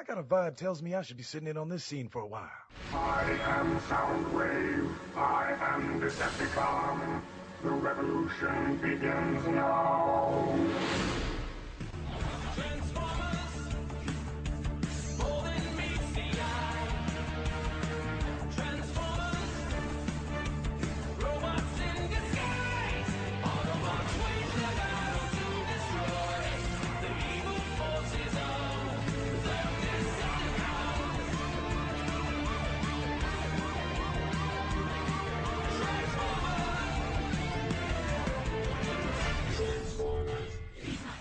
I got a vibe tells me I should be sitting in on this scene for a while. I am Soundwave. I am Decepticon. The revolution begins now.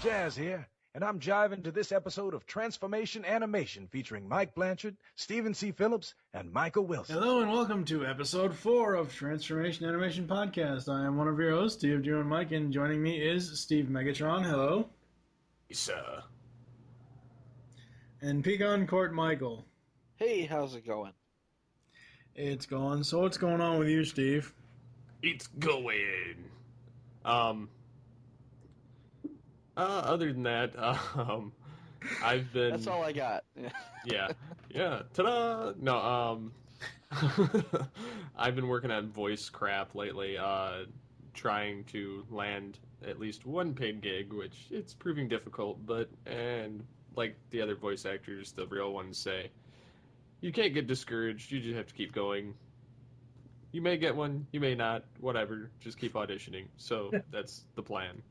Jazz here, and I'm jiving to this episode of Transformation Animation featuring Mike Blanchard, Stephen C. Phillips, and Michael Wilson. Hello and welcome to episode 4 of Transformation Animation Podcast. I am one of your hosts, Steve Drew and Mike, and joining me is Steve Megatron. Hello. Hey, sir. And Pecan Court Michael. Hey, how's it going? It's going. So what's going on with you, Steve? It's going. Other than that, I've been... That's all I got. Yeah. Ta-da! No, I've been working on voice crap lately, trying to land at least one paid gig, which it's proving difficult, and like the other voice actors, the real ones say, you can't get discouraged, you just have to keep going. You may get one, you may not, whatever, just keep auditioning. So that's the plan.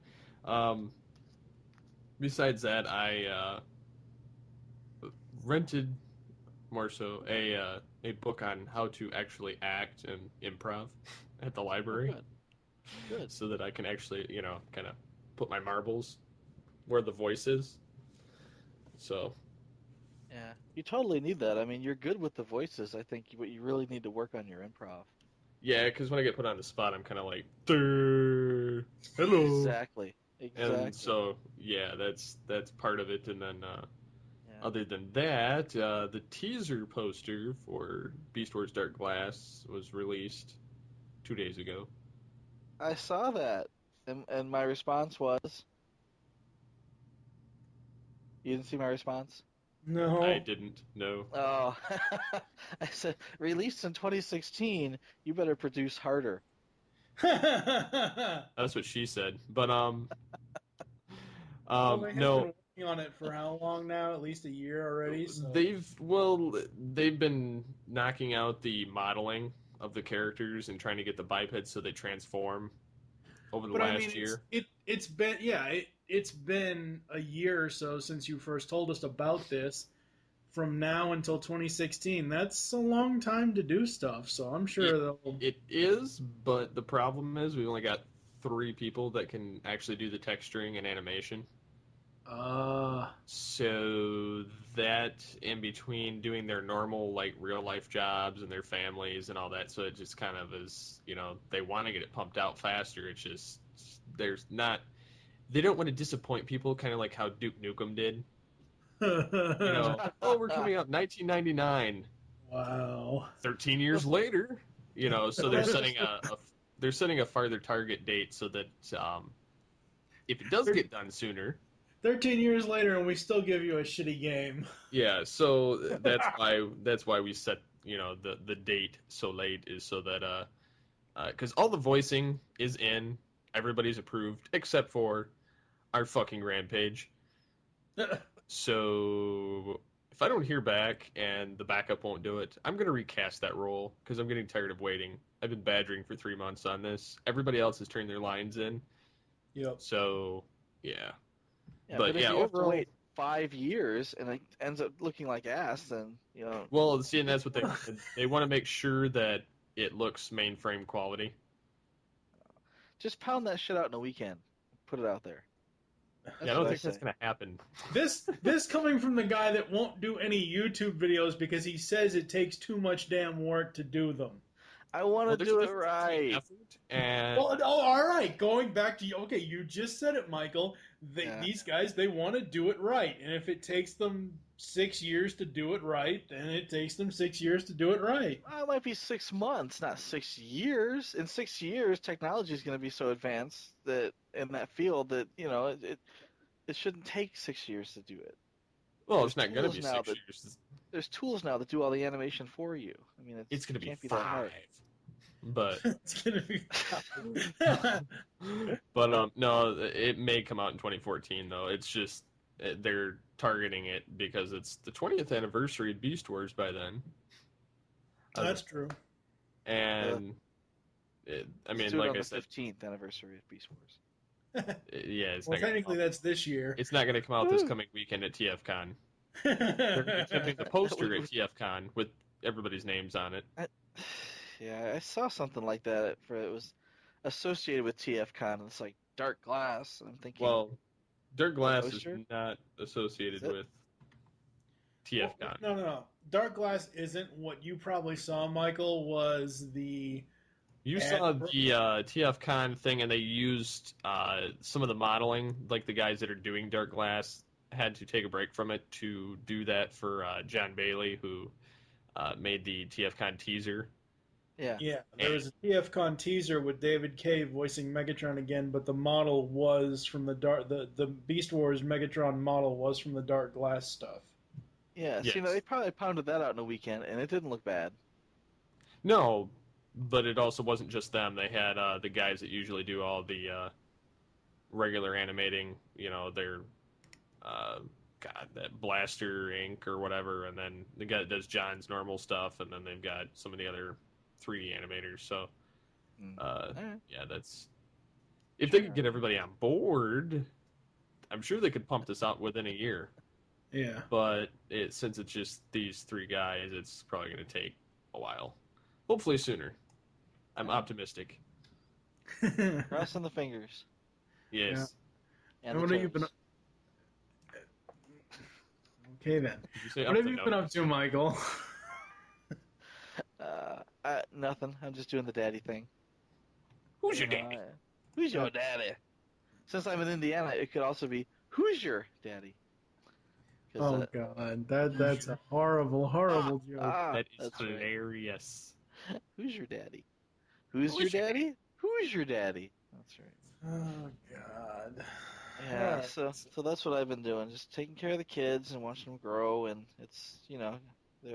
Besides that, I rented, more so, a book on how to actually act and improv at the library. Good. So that I can actually, kind of put my marbles where the voice is. So. Yeah, you totally need that. I mean, you're good with the voices. I think what you really need to work on your improv. Yeah, because when I get put on the spot, I'm kind of like, hello. Exactly. And so, yeah, that's part of it. And then, other than that, the teaser poster for Beast Wars Dark Glass was released 2 days ago. I saw that, and my response was... You didn't see my response? No. I didn't, no. Oh, I said, released in 2016, you better produce harder. That's what she said. But, well, they have no. been working on it for how long now? At least a year already? So. They've been knocking out the modeling of the characters and trying to get the bipeds so they transform over the last year. It's been a year or so since you first told us about this. From now until 2016, that's a long time to do stuff. So I'm sure it is, but the problem is we've only got 3 people that can actually do the texturing and animation. So that in between doing their normal, like, real life jobs and their families and all that, so it just kind of is, they want to get it pumped out faster. It's just, they don't want to disappoint people, kind of like how Duke Nukem did. We're coming out 1999. Wow. 13 years later, so they're setting a farther target date so that if it does get done sooner. 13 years later, and we still give you a shitty game. Yeah, so that's why we set the date so late, is so that because all the voicing is in, everybody's approved except for our fucking Rampage. So if I don't hear back and the backup won't do it, I'm gonna recast that role because I'm getting tired of waiting. I've been badgering for 3 months on this. Everybody else has turned their lines in. Yep. So yeah. But if you have to wait 5 years and it ends up looking like ass, then Well, see, and that's what they want to make sure that it looks mainframe quality. Just pound that shit out in a weekend. Put it out there. I don't think that's going to happen. This coming from the guy that won't do any YouTube videos because he says it takes too much damn work to do them. I want to do it right. All right. Going back to you just said it, Michael. These guys, they want to do it right, and if it takes them 6 years to do it right, then it takes them 6 years to do it right. Well, it might be 6 months, not 6 years. In 6 years, technology is going to be so advanced that in that field that it shouldn't take 6 years to do it. Well, it's not going to be now 6 years. There's tools now that do all the animation for you. I mean, It's going to be can't be that 5. hard. But It's gonna be. but no, it may come out in 2014 though. It's just they're targeting it because it's the 20th anniversary of Beast Wars by then. That's true. And I mean, like I said, 15th anniversary of Beast Wars. Yeah, it's well, not technically that's this year. It's not going to come out this coming weekend at TFCon. They're attempting the poster at TFCon with everybody's names on it. Yeah, I saw something like that. It was associated with TFCon. And it's like Dark Glass. I'm thinking. Well, Dark Glass is poster? not associated with TFCon. No. Dark Glass isn't what you probably saw, Michael, was the... You saw the TFCon thing, and they used some of the modeling, like the guys that are doing Dark Glass had to take a break from it to do that for John Bailey, who made the TFCon teaser. Yeah, there was a TFCon teaser with David Kaye voicing Megatron again, but the model was from the Beast Wars Megatron model was from the Dark Glass stuff. Yeah, Yes. they probably pounded that out in a weekend, and it didn't look bad. No, but it also wasn't just them. They had the guys that usually do all the regular animating, their that Blaster Inc. or whatever, and then the guy that does John's normal stuff, and then they've got some of the other 3D animators. So, yeah, that's if they could get everybody on board, I'm sure they could pump this out within a year. Yeah, But since it's just these 3 guys, it's probably going to take a while. Hopefully sooner. I'm optimistic. Crossing the fingers. Yes. And what the have you been? toes. Okay then. Did you say What have you been up to, Michael? Nothing. I'm just doing the daddy thing. Who's your daddy? Who's your daddy? Since I'm in Indiana, it could also be, who's your daddy? Oh God, that's a horrible joke. That is that's right. hilarious. Who's your daddy? Who's your daddy? Who's your daddy? That's right. Oh God. Yeah, Alright. so that's what I've been doing, just taking care of the kids and watching them grow, and it's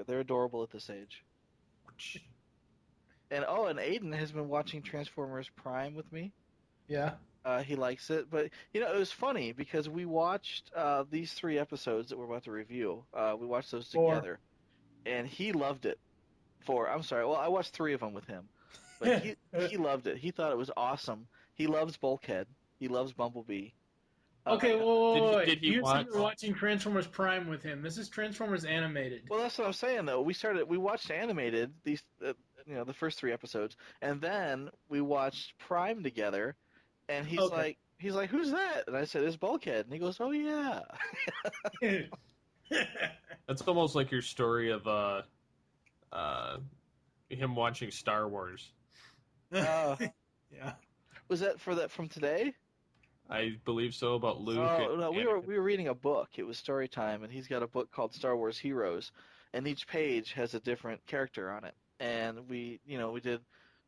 they're adorable at this age. And Aiden has been watching Transformers Prime with me. Yeah. He likes it, but it was funny because we watched these 3 episodes that we're about to review. We watched those 4. together, and he loved it. 4. I'm sorry. Well, I watched 3 of them with him, but he loved it. He thought it was awesome. He loves Bulkhead. He loves Bumblebee. Okay, wait. Did he You watch- said you were watching Transformers Prime with him. This is Transformers Animated. Well, that's what I'm saying though. We watched animated the first 3 episodes, and then we watched Prime together, and he's Okay. like, who's that? And I said, it's Bulkhead, and he goes, oh yeah. That's almost like your story of him watching Star Wars. Uh, Yeah. was that from today? I believe so, about Luke. Oh and no, we Anakin. were reading a book. It was story time, and he's got a book called Star Wars Heroes, and each page has a different character on it. And we did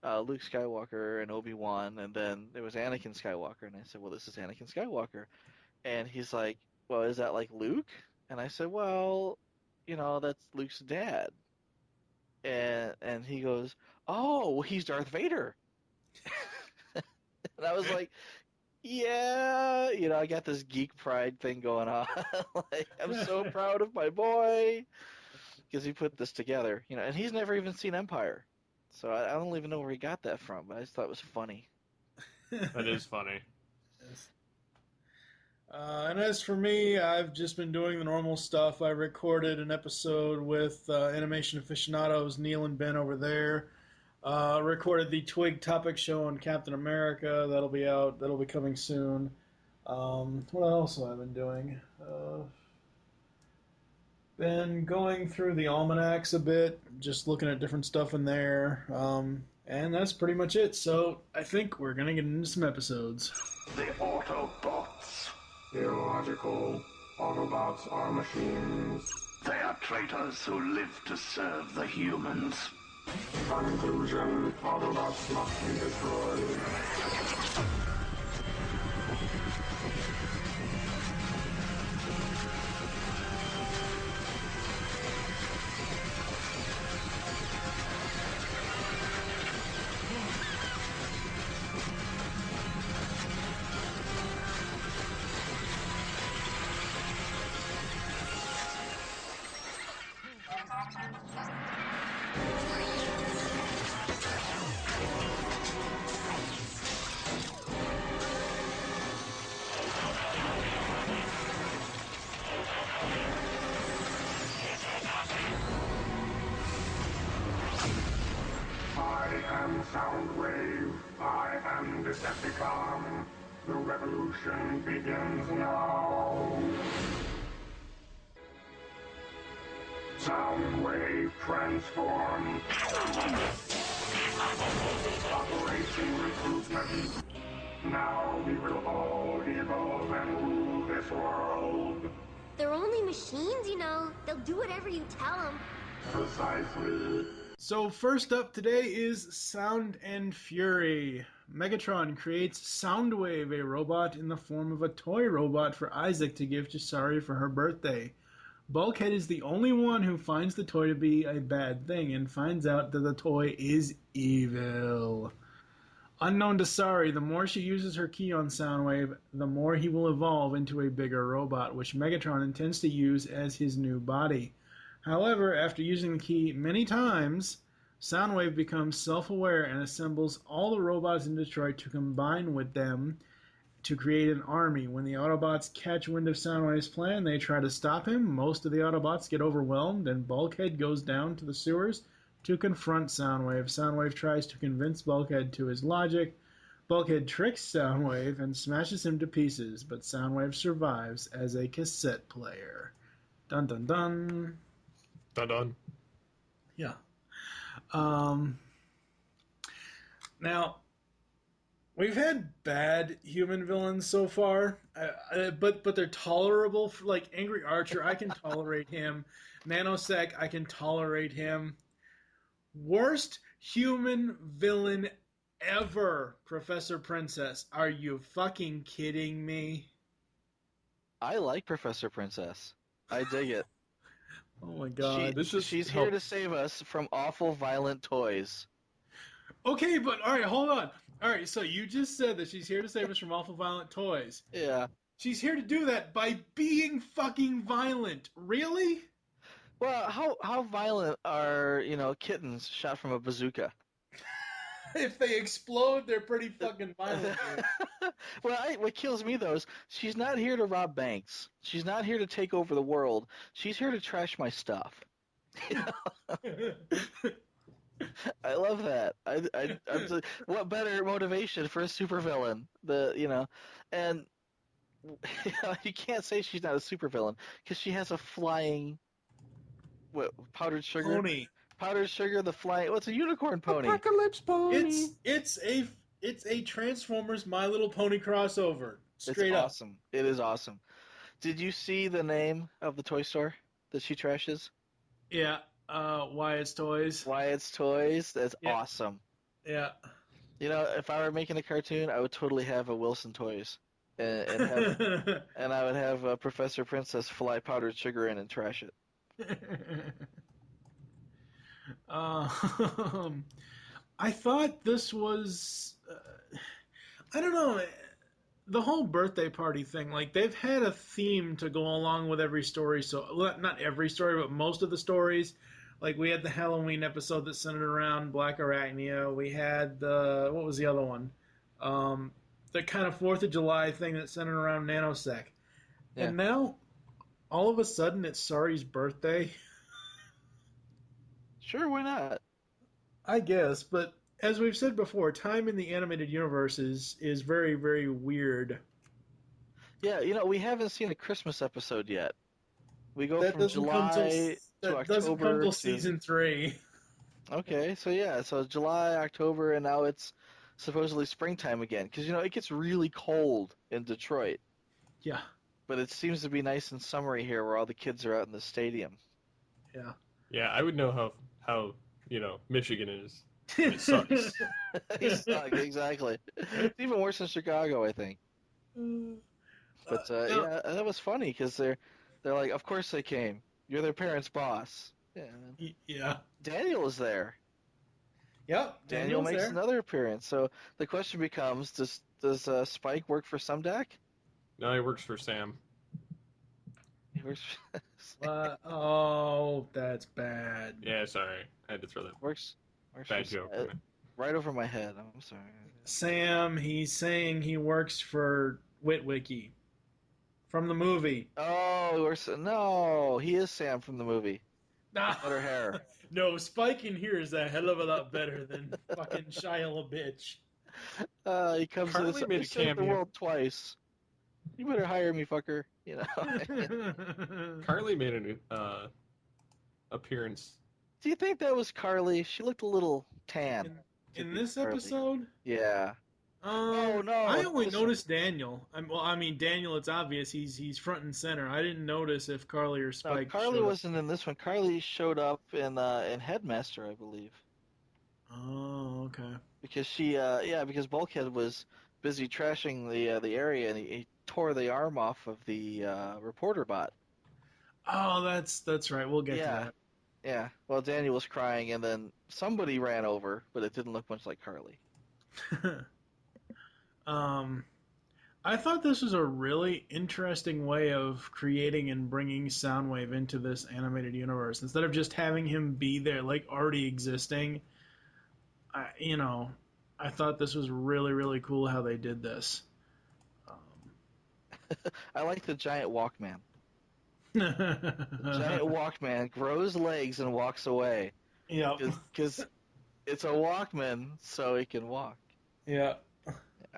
Luke Skywalker and Obi-Wan, and then there was Anakin Skywalker, and I said, well, this is Anakin Skywalker, and he's like, well, is that like Luke? And I said, well, that's Luke's dad. And he goes, oh, well, he's Darth Vader. And I was like, yeah, I got this geek pride thing going on. Like, I'm so proud of my boy because he put this together, and he's never even seen Empire. So I don't even know where he got that from, but I just thought it was funny. That is funny. Yes. And as for me, I've just been doing the normal stuff. I recorded an episode with Animation Aficionados, Neil and Ben over there. Recorded the Twig Topic Show on Captain America. That'll be out. That'll be coming soon. What else have I been doing? Been going through the almanacs a bit, just looking at different stuff in there. And that's pretty much it. So I think we're going to get into some episodes. The Autobots. Illogical. Autobots are machines. They are traitors who live to serve the humans. Conclusion. Autobots must be destroyed. I am Soundwave. I am Decepticon. The revolution begins now. Soundwave transform. Operation recruitment. Now we will all evolve and rule this world. They're only machines, you know. They'll do whatever you tell them. Precisely. So first up today is Sound and Fury. Megatron creates Soundwave, a robot in the form of a toy robot for Isaac to give to Sari for her birthday. Bulkhead is the only one who finds the toy to be a bad thing and finds out that the toy is evil. Unknown to Sari, the more she uses her key on Soundwave, the more he will evolve into a bigger robot, which Megatron intends to use as his new body. However, after using the key many times, Soundwave becomes self-aware and assembles all the robots in Detroit to combine with them to create an army. When the Autobots catch wind of Soundwave's plan, they try to stop him. Most of the Autobots get overwhelmed, and Bulkhead goes down to the sewers to confront Soundwave. Soundwave tries to convince Bulkhead to his logic. Bulkhead tricks Soundwave and smashes him to pieces, but Soundwave survives as a cassette player. Dun dun dun. Dun dun. Yeah. Now, we've had bad human villains so far, but they're tolerable. Like Angry Archer, I can tolerate him. Nanosec, I can tolerate him. Worst human villain ever, Professor Princess. Are you fucking kidding me? I like Professor Princess. I dig it. Oh my god. She's here to save us from awful, violent toys. Okay, but alright, hold on. Alright, so you just said that she's here to save us from awful, violent toys. Yeah. She's here to do that by being fucking violent. Really? Well, how violent are, kittens shot from a bazooka? If they explode, they're pretty fucking violent. Well, what kills me, though, is she's not here to rob banks. She's not here to take over the world. She's here to trash my stuff. I love that. What better motivation for a supervillain? And you can't say she's not a supervillain because she has a flying, powdered sugar? Pony. Powdered sugar, the flying. What's a unicorn pony? Apocalypse pony. It's a Transformers My Little Pony crossover. Straight it's up. Awesome. It is awesome. Did you see the name of the toy store that she trashes? Yeah. Wyatt's Toys. Wyatt's Toys. That's Yeah. awesome. Yeah. If I were making a cartoon, I would totally have a Wilson Toys, and I would have Professor Princess fly powdered sugar in and trash it. I thought this was, I don't know, the whole birthday party thing, like, they've had a theme to go along with every story, so, not every story, but most of the stories. Like, we had the Halloween episode that centered around Black Arachnia. We had what was the other one? The kind of 4th of July thing that centered around Nanosec. Yeah. And now, all of a sudden, it's Sari's birthday. Sure, why not? I guess, but as we've said before, time in the animated universe is very, very weird. Yeah, we haven't seen a Christmas episode yet. We go That from doesn't come July till, to that October. doesn't come till season 3. Okay, so July, October, and now it's supposedly springtime again. Because, it gets really cold in Detroit. Yeah, But it seems to be nice and summery here where all the kids are out in the stadium. yeah. Yeah, I would know how Michigan is. It sucks. Exactly. It's even worse in Chicago, I think. But yeah, that was funny because they're like, of course they came. You're their parents' boss. Yeah. Yeah. Daniel is there. Yep. Daniel Daniel's makes there. another appearance. So the question becomes: Does Spike work for Sumdac? No, he works for Sam. He works. Oh, that's bad. sorry. I had to throw that Works bad for joke. right over my head. I'm sorry. Sam, he's saying he works for Witwicky from the movie. Oh, no, he is Sam from the movie. Better hair. No, Spike in here is a hell of a lot better than fucking Shia LaBeouf. He comes Carly to made a saved the cameo. world twice. You better hire me, fucker. You know. Carly made an appearance. Do you think that was Carly? She looked a little tan. In this Carly. episode? Yeah. Oh no! I only noticed Daniel. Daniel. It's obvious he's front and center. I didn't notice if Carly or Spike. No, Carly wasn't in this one. Carly showed up in Headmaster, I believe. Oh, okay. Because because Bulkhead was busy trashing the area, and he tore the arm off of the reporter bot. Oh, that's right. We'll get to that. Yeah. Well, Daniel was crying, and then somebody ran over, but it didn't look much like Carly. I thought this was a really interesting way of creating and bringing Soundwave into this animated universe. Instead of just having him be there, like already existing, I thought this was really, really cool how they did this. I like the giant Walkman. Giant Walkman grows legs and walks away. Yeah. Because it's a Walkman, so he can walk. Yeah.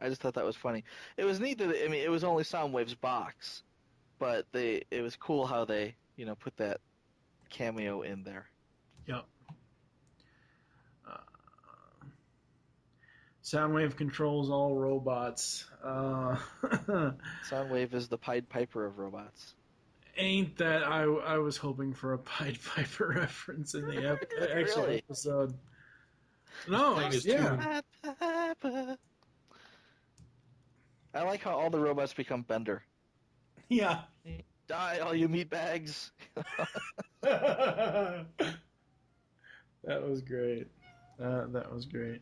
I just thought that was funny. It was neat that it was only Soundwave's box, but it was cool how they put that cameo in there. Yep. Soundwave controls all robots. Soundwave is the Pied Piper of robots. Ain't that I was hoping for a Pied Piper reference in the actual Really? episode. No, yeah. I like how all the robots become Bender. Yeah. Die, all you meatbags. That was great. That was great.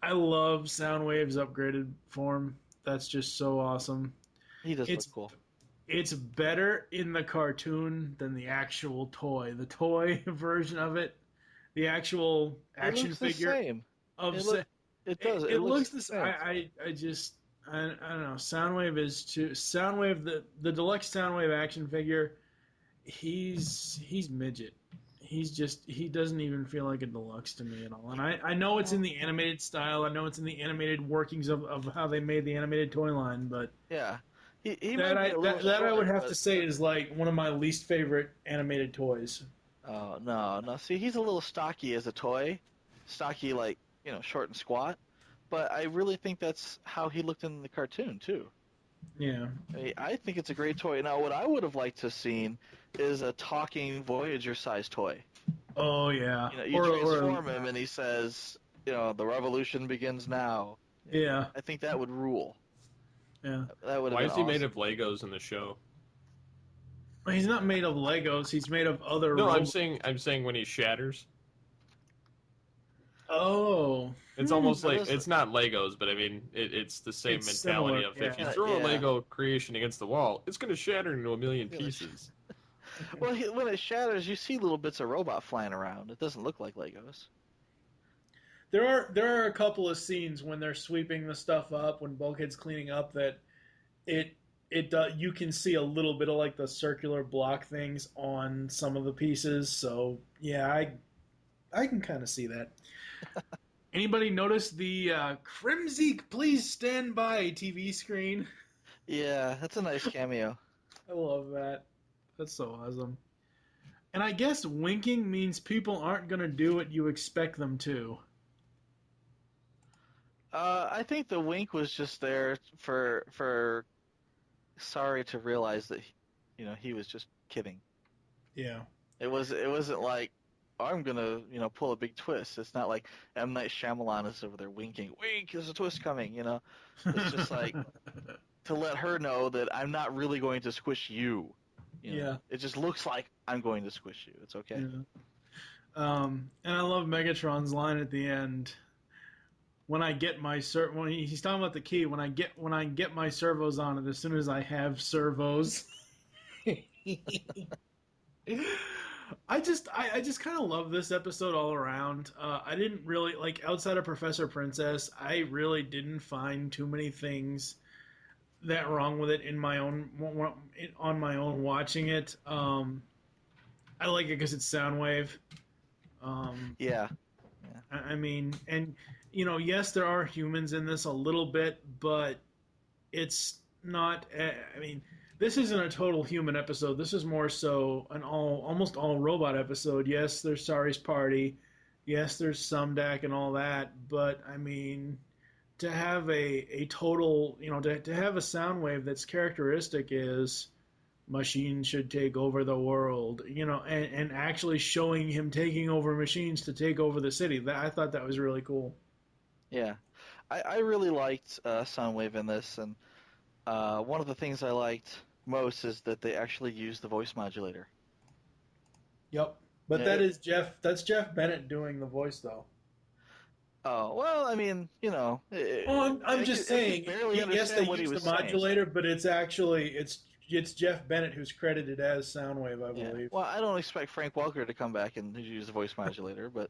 I love Soundwave's upgraded form. That's just so awesome. He does look cool. It's better in the cartoon than the actual toy. The toy version of it, the actual action figure. The same. Of it does. It looks the same. I don't know. Soundwave is too. Soundwave, the deluxe Soundwave action figure, he's midget. He doesn't even feel like a deluxe to me at all. And I know it's in the animated style. I know it's in the animated workings of how they made the animated toy line, but yeah, that I would have to say is like one of my least favorite animated toys. Oh no! See, he's a little stocky as a toy, stocky like short and squat. But I really think that's how he looked in the cartoon too. Yeah. I think it's a great toy. Now, what I would have liked to have seen is a talking Voyager-sized toy. Oh, yeah. You transform him, and he says, the revolution begins now. Yeah. I think that would rule. Yeah. That would. Why is he awesome. made of Legos in the show? Well, he's not made of Legos. He's made of other. No, I'm saying when he shatters. Oh. It's almost like it's not Legos, but I mean it's the same mentality similar, of if you throw a Lego creation against the wall, it's going to shatter into a million pieces. Well, when it shatters, you see little bits of robot flying around. It doesn't look like Legos. There are a couple of scenes when they're sweeping the stuff up, when Bulkhead's cleaning up, that you can see a little bit of like the circular block things on some of the pieces. So yeah, I can kind of see that. Anybody notice the Crimzy Please Stand By TV screen? Yeah, that's a nice cameo. I love that. That's so awesome. And I guess winking means people aren't going to do what you expect them to. I think the wink was just there for Sorry to realize that he was just kidding. Yeah. It wasn't like I'm gonna pull a big twist. It's not like M. Night Shyamalan is over there winking. Wink, there's a twist coming. It's just like to let her know that I'm not really going to squish you. Yeah. It just looks like I'm going to squish you. It's okay. Yeah. And I love Megatron's line at the end. When I get my when he's talking about the key, when I get my servos on it, as soon as I have servos. I just kind of love this episode all around. I didn't really like outside of Professor Princess. I really didn't find too many things that wrong with it on my own watching it. I like it because it's Soundwave. Yeah. I mean, and yes, there are humans in this a little bit, but it's not. I mean, this isn't a total human episode. This is more so an almost all robot episode. Yes, there's Sari's party. Yes, there's Sumdac and all that. But I mean, to have a total, to have a Soundwave that's characteristic is machines should take over the world, and actually showing him taking over machines to take over the city. I thought that was really cool. Yeah. I really liked Soundwave in this, and one of the things I liked most is that they actually used the voice modulator. Yep. But Yeah. That's Jeff Bennett doing the voice, though. Oh, well, I mean, I'm just saying, barely yes, they understand what he use was the modulator, but it's actually, it's Jeff Bennett who's credited as Soundwave, I saying. believe. Yeah. Well, I don't expect Frank Welker to come back and use the voice modulator, but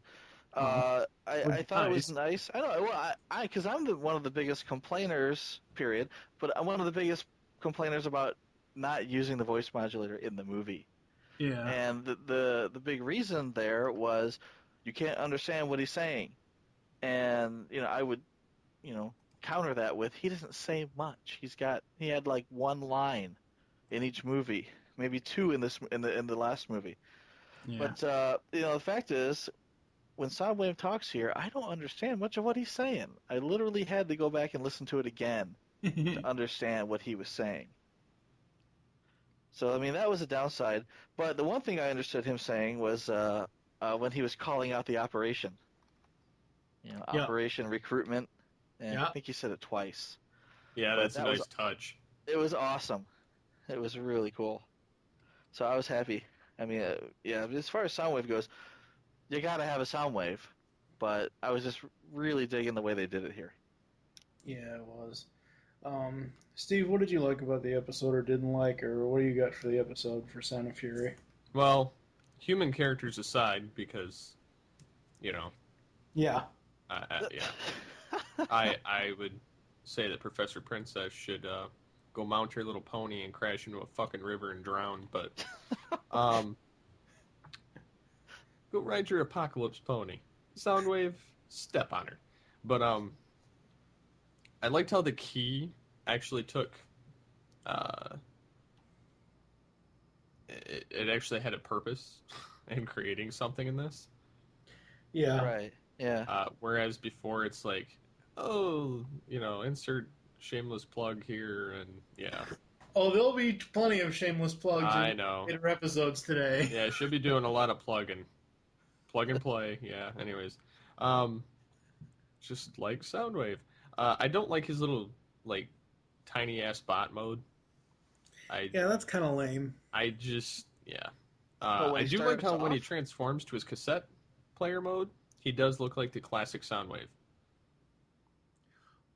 Uh-huh. I thought it was nice. I know, well, because I'm one of the biggest complainers, period, but I'm one of the biggest complainers about not using the voice modulator in the movie. Yeah. And the big reason there was you can't understand what he's saying. And, I would, counter that with he doesn't say much. He had like one line in each movie, maybe two in the last movie. Yeah. But the fact is, when Soundwave talks here, I don't understand much of what he's saying. I literally had to go back and listen to it again to understand what he was saying. So, I mean, that was a downside. But the one thing I understood him saying was when he was calling out the operation. Yeah. Operation recruitment. And Yeah. I think he said it twice. Yeah, But that's a that nice was- touch. It was awesome. It was really cool. So I was happy. I mean, as far as Soundwave goes, you got to have a Soundwave. But I was just really digging the way they did it here. Yeah, it was. Steve, what did you like about the episode or didn't like, or what do you got for the episode for Sound of Fury? Well, human characters aside, because, Yeah. yeah, I would say that Professor Princess should go mount her little pony and crash into a fucking river and drown. But go ride your apocalypse pony. Soundwave, step on her. But I liked how the key actually took. It actually had a purpose in creating something in this. Yeah. Right. Yeah. Whereas before it's like, oh, insert shameless plug here, and yeah. Oh, there'll be plenty of shameless plugs I in know. later episodes today. Yeah, should be doing a lot of plugging. Plug and play, yeah. Anyways. Just like Soundwave. I don't like his little, like, tiny-ass bot mode. Yeah, that's kind of lame. I just, yeah. But when I he do like starts how when he off- transforms to his cassette player mode, he does look like the classic Soundwave.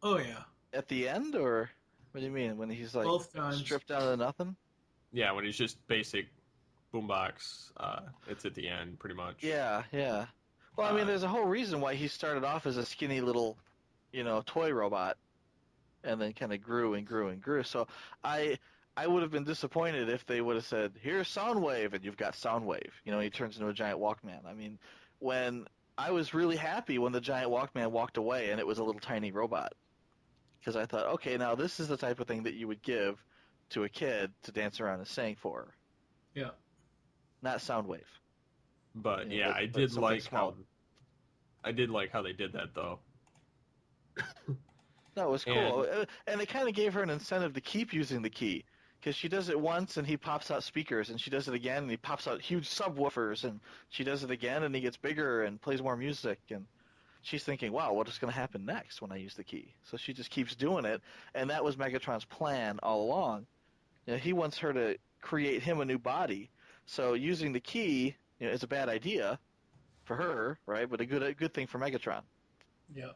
Oh, yeah. At the end, or what do you mean? When he's like Both times. stripped down to nothing? Yeah, when he's just basic boombox, it's at the end, pretty much. Yeah, yeah. Well, I mean, there's a whole reason why he started off as a skinny little, toy robot, and then kind of grew and grew and grew. So I would have been disappointed if they would have said, "Here's Soundwave," and you've got Soundwave. He turns into a giant Walkman. I mean, when I was really happy when the giant Walkman walked away and it was a little tiny robot, because I thought, okay, now this is the type of thing that you would give to a kid to dance around and sing for. Yeah. Not Soundwave. But Yeah, yeah, but- I but did something like small. how they did that though. No, it was cool. And it kind of gave her an incentive to keep using the key. Because she does it once and he pops out speakers, and she does it again and he pops out huge subwoofers, and she does it again and he gets bigger and plays more music. And she's thinking, wow, what is going to happen next when I use the key? So she just keeps doing it. And that was Megatron's plan all along. He wants her to create him a new body. So using the key is a bad idea for her, right? But a good thing for Megatron. Yeah.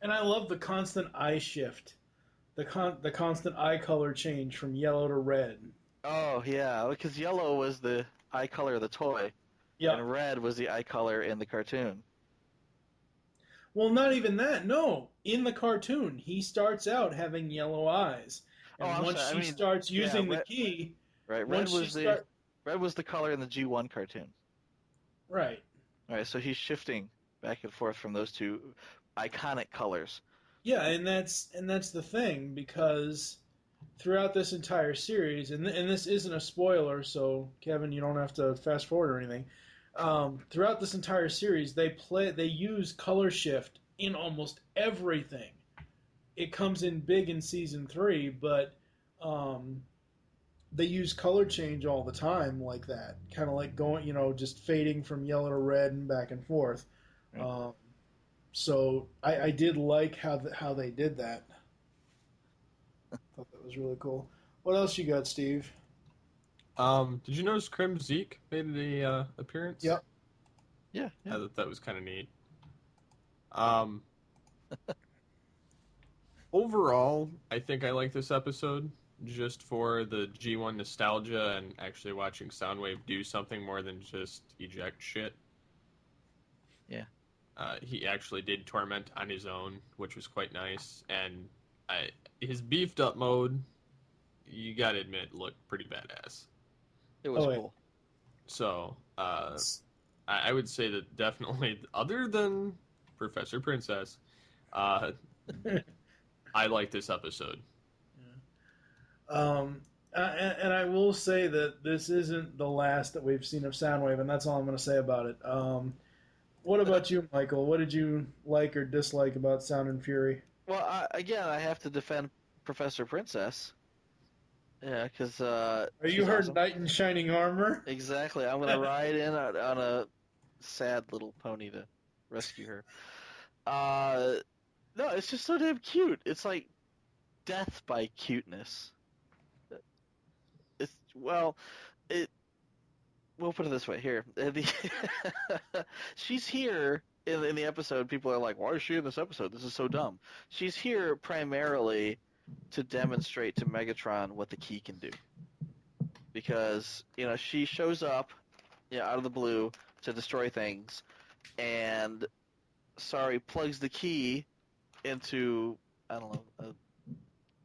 And I love the constant eye shift. The constant eye color change from yellow to red. Oh, yeah, because yellow was the eye color of the toy, Yeah. and red was the eye color in the cartoon. Well, not even that. No, in the cartoon, he starts out having yellow eyes, and I'm once sorry, she starts using the red, key, right? once Red was the color in the G1 cartoon. right. All right, so he's shifting back and forth from those two iconic colors. Yeah, and that's the thing, because throughout this entire series, and this isn't a spoiler, so Kevin, you don't have to fast forward or anything. Throughout this entire series, they use color shift in almost everything. It comes in big in season 3, but they use color change all the time like that, kind of like going, just fading from yellow to red and back and forth. Right. So I did like how they did that. Thought that was really cool. What else you got, Steve? Did you notice Krim Zeke made a appearance? Yep. Yeah. I thought that was kind of neat. Overall, I think I like this episode just for the G1 nostalgia and actually watching Soundwave do something more than just eject shit. Yeah. He actually did Torment on his own, which was quite nice, and his beefed up mode, you gotta admit, looked pretty badass. It was cool. So, I would say that definitely, other than Professor Princess, I like this episode. And I will say that this isn't the last that we've seen of Soundwave, and that's all I'm going to say about it. What about you, Michael? What did you like or dislike about Sound and Fury? Well, I have to defend Professor Princess. Yeah, because Are you her awesome. knight in shining armor? Exactly. I'm gonna ride in on a sad little pony to rescue her. No, it's just so damn cute. It's like death by cuteness. We'll put it this way here. She's here in the episode. People are like, why is she in this episode? This is so dumb. She's here primarily to demonstrate to Megatron what the key can do. Because, she shows up out of the blue to destroy things, and plugs the key into, I don't know,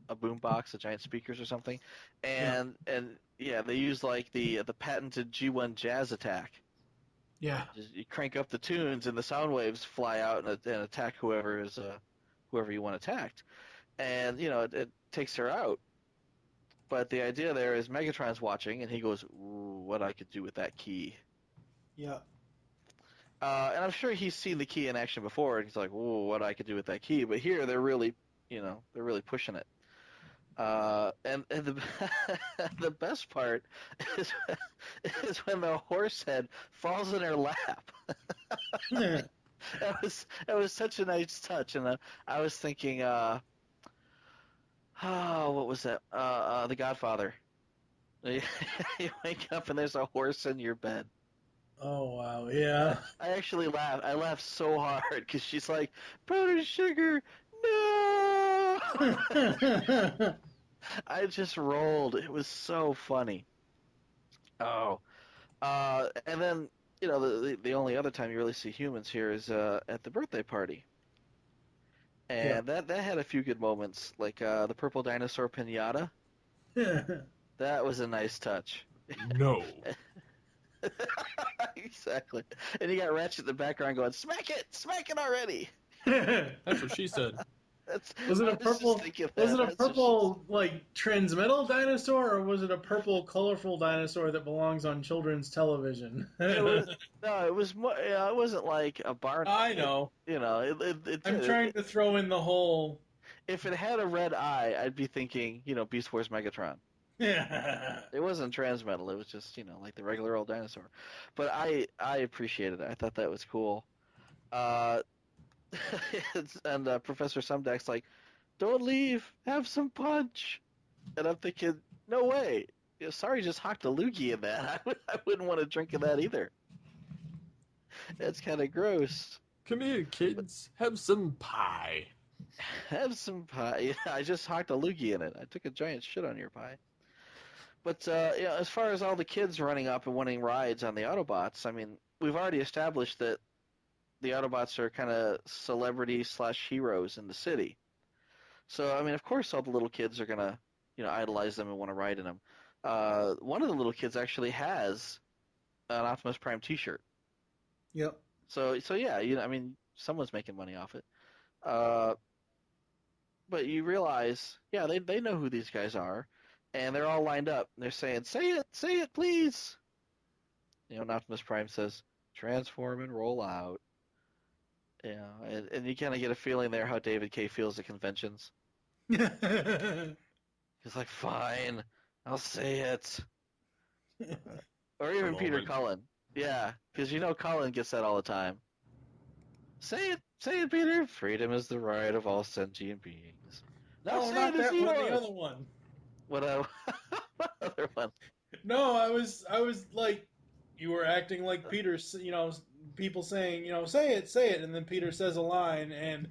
a boombox, a giant speakers or something, and they use like the patented G1 jazz attack. Yeah. You crank up the tunes and the sound waves fly out and attack whoever you want attacked, and it takes her out. But the idea there is Megatron's watching, and he goes, "Ooh, what I could do with that key." Yeah. And I'm sure he's seen the key in action before, and he's like, "Ooh, what I could do with that key." But here they're really, they're really pushing it. And the the best part is when the horse head falls in her lap. That was such a nice touch, and I was thinking, what was that? The Godfather. You wake up and there's a horse in your bed. Oh wow, yeah. I actually laughed. I laughed so hard because she's like, "Powdered sugar, no!" I just rolled. It was so funny. Oh, and then the only other time you really see humans here is at the birthday party, and that had a few good moments, like the purple dinosaur pinata. That was a nice touch. No. Exactly. And you got Ratchet in the background going, smack it already. That's what she said. Was it a purple like transmetal dinosaur, or was it a purple colorful dinosaur that belongs on children's television? It wasn't like a barn. I know. I'm trying to throw in the whole. If it had a red eye, I'd be thinking, Beast Wars Megatron. Yeah. It wasn't transmetal. It was just, like the regular old dinosaur. But I appreciated it. I thought that was cool. And Professor Sumdack's like, "Don't leave. Have some punch." And I'm thinking, no way. Sorry, just hocked a loogie in that. I wouldn't want to drink of that either. That's kind of gross. Come here, kids. Have some pie. Have some pie. Yeah, I just hocked a loogie in it. I took a giant shit on your pie. But as far as all the kids running up and winning rides on the Autobots, I mean, we've already established that the Autobots are kind of celebrity/heroes in the city. So, I mean, of course, all the little kids are gonna, idolize them and want to ride in them. One of the little kids actually has an Optimus Prime T-shirt. Yep. So yeah, I mean, someone's making money off it. But you realize, yeah, they know who these guys are, and they're all lined up. They're saying, say it, please. And Optimus Prime says, transform and roll out. Yeah, and you kind of get a feeling there how David K. feels at conventions. He's like, fine, I'll say it. Or even Peter Cullen. Yeah, because Cullen gets that all the time. Say it, Peter. Freedom is the right of all sentient beings. No, not that one. The other one. What other one? No, I was like, you were acting like Peter. People saying, say it, and then Peter says a line, and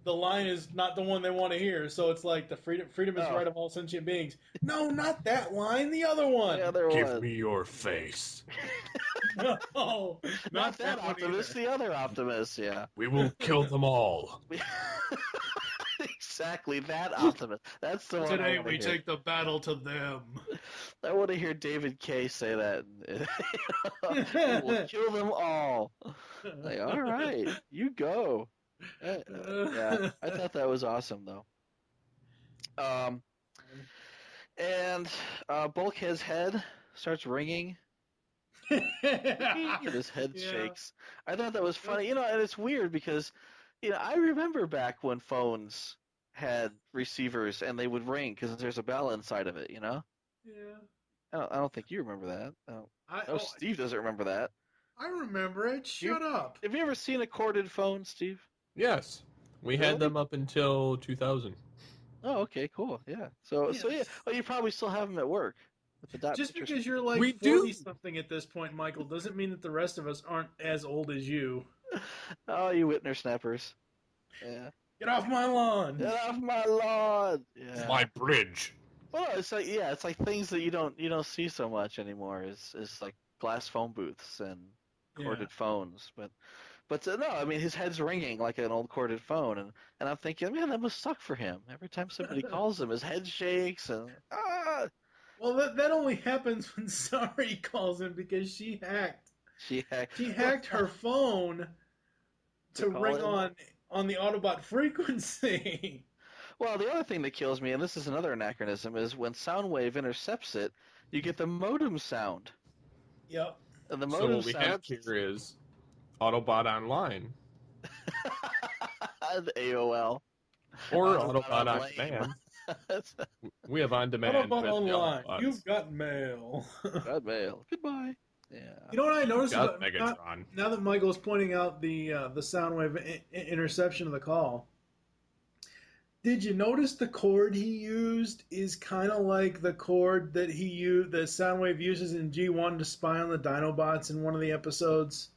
the line is not the one they want to hear. So it's like the freedom is the right of all sentient beings. No, not that line. The other one. The other one. Give me your face. No, not that Optimus. The other Optimus. Yeah. We will kill them all. Exactly, that Optimus. That's the one. Today we take the battle to them. I want to hear David K. say that. We'll kill them all. Like, all right, you go. Yeah, I thought that was awesome, though. And Bulkhead's head starts ringing. And his head shakes. I thought that was funny. And it's weird because, I remember back when phones had receivers and they would ring because there's a bell inside of it, Yeah. I don't think you remember that. Steve doesn't remember that. I remember it. Shut up. Have you ever seen a corded phone, Steve? Yes. We had them up until 2000. Oh, okay, cool. Yeah. So yeah. Well, you probably still have them at work. Just because you're like 40-something at this point, Michael, doesn't mean that the rest of us aren't as old as you. Oh, you whippersnappers. Yeah. Get off my lawn. Get off my lawn. Yeah. My bridge. Well, it's like things that you don't see so much anymore. Is like glass phone booths and corded phones, but no, I mean his head's ringing like an old corded phone, and I'm thinking, man, that must suck for him. Every time somebody calls him, his head shakes and Well, that only happens when Sari calls him because she hacked. She hacked her phone to ring on the Autobot frequency. Well, the other thing that kills me, and this is another anachronism, is when Soundwave intercepts it, you get the modem sound. Yep. And the modem so what we have here is Autobot Online. The AOL. Or Autobot on Demand. We have on demand. Autobot Online. You've got mail. Got mail. Goodbye. Yeah. You know what I noticed about Megatron. Now that Michael's pointing out the Soundwave interception of the call? Did you notice the cord he used is kind of like the cord that that Soundwave uses in G1 to spy on the Dinobots in one of the episodes?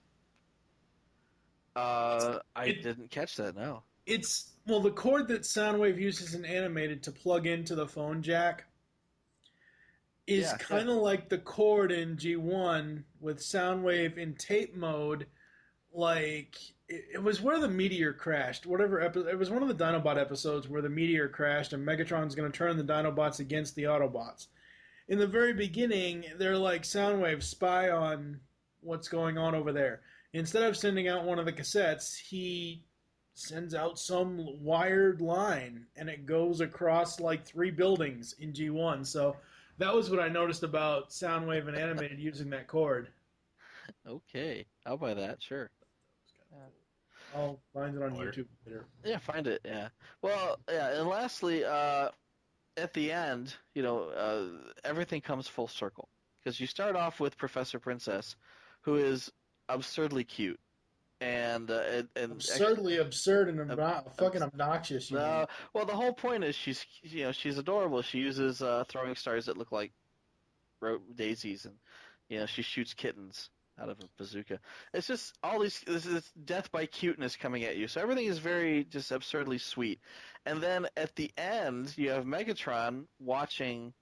I didn't catch that, no. The cord that Soundwave uses in Animated to plug into the phone jack is kind of like the cord in G1 with Soundwave in tape mode. Like, it was where the meteor crashed. It was one of the Dinobot episodes where the meteor crashed and Megatron's going to turn the Dinobots against the Autobots. In the very beginning, they're like, Soundwave, spy on what's going on over there. Instead of sending out one of the cassettes, he sends out some wired line, and it goes across like 3 buildings in G1. So that was what I noticed about Soundwave and Animated using that cord. Okay, I'll buy that, sure. I'll find it on YouTube later. Yeah, find it, yeah. Well, yeah, and lastly, at the end, everything comes full circle. Because you start off with Professor Princess, who is absurdly cute. And absurdly absurd and fucking obnoxious. Well, the whole point is she's adorable. She uses throwing stars that look like daisies, and she shoots kittens out of a bazooka. It's just this death by cuteness coming at you. So everything is very just absurdly sweet. And then at the end, you have Megatron watching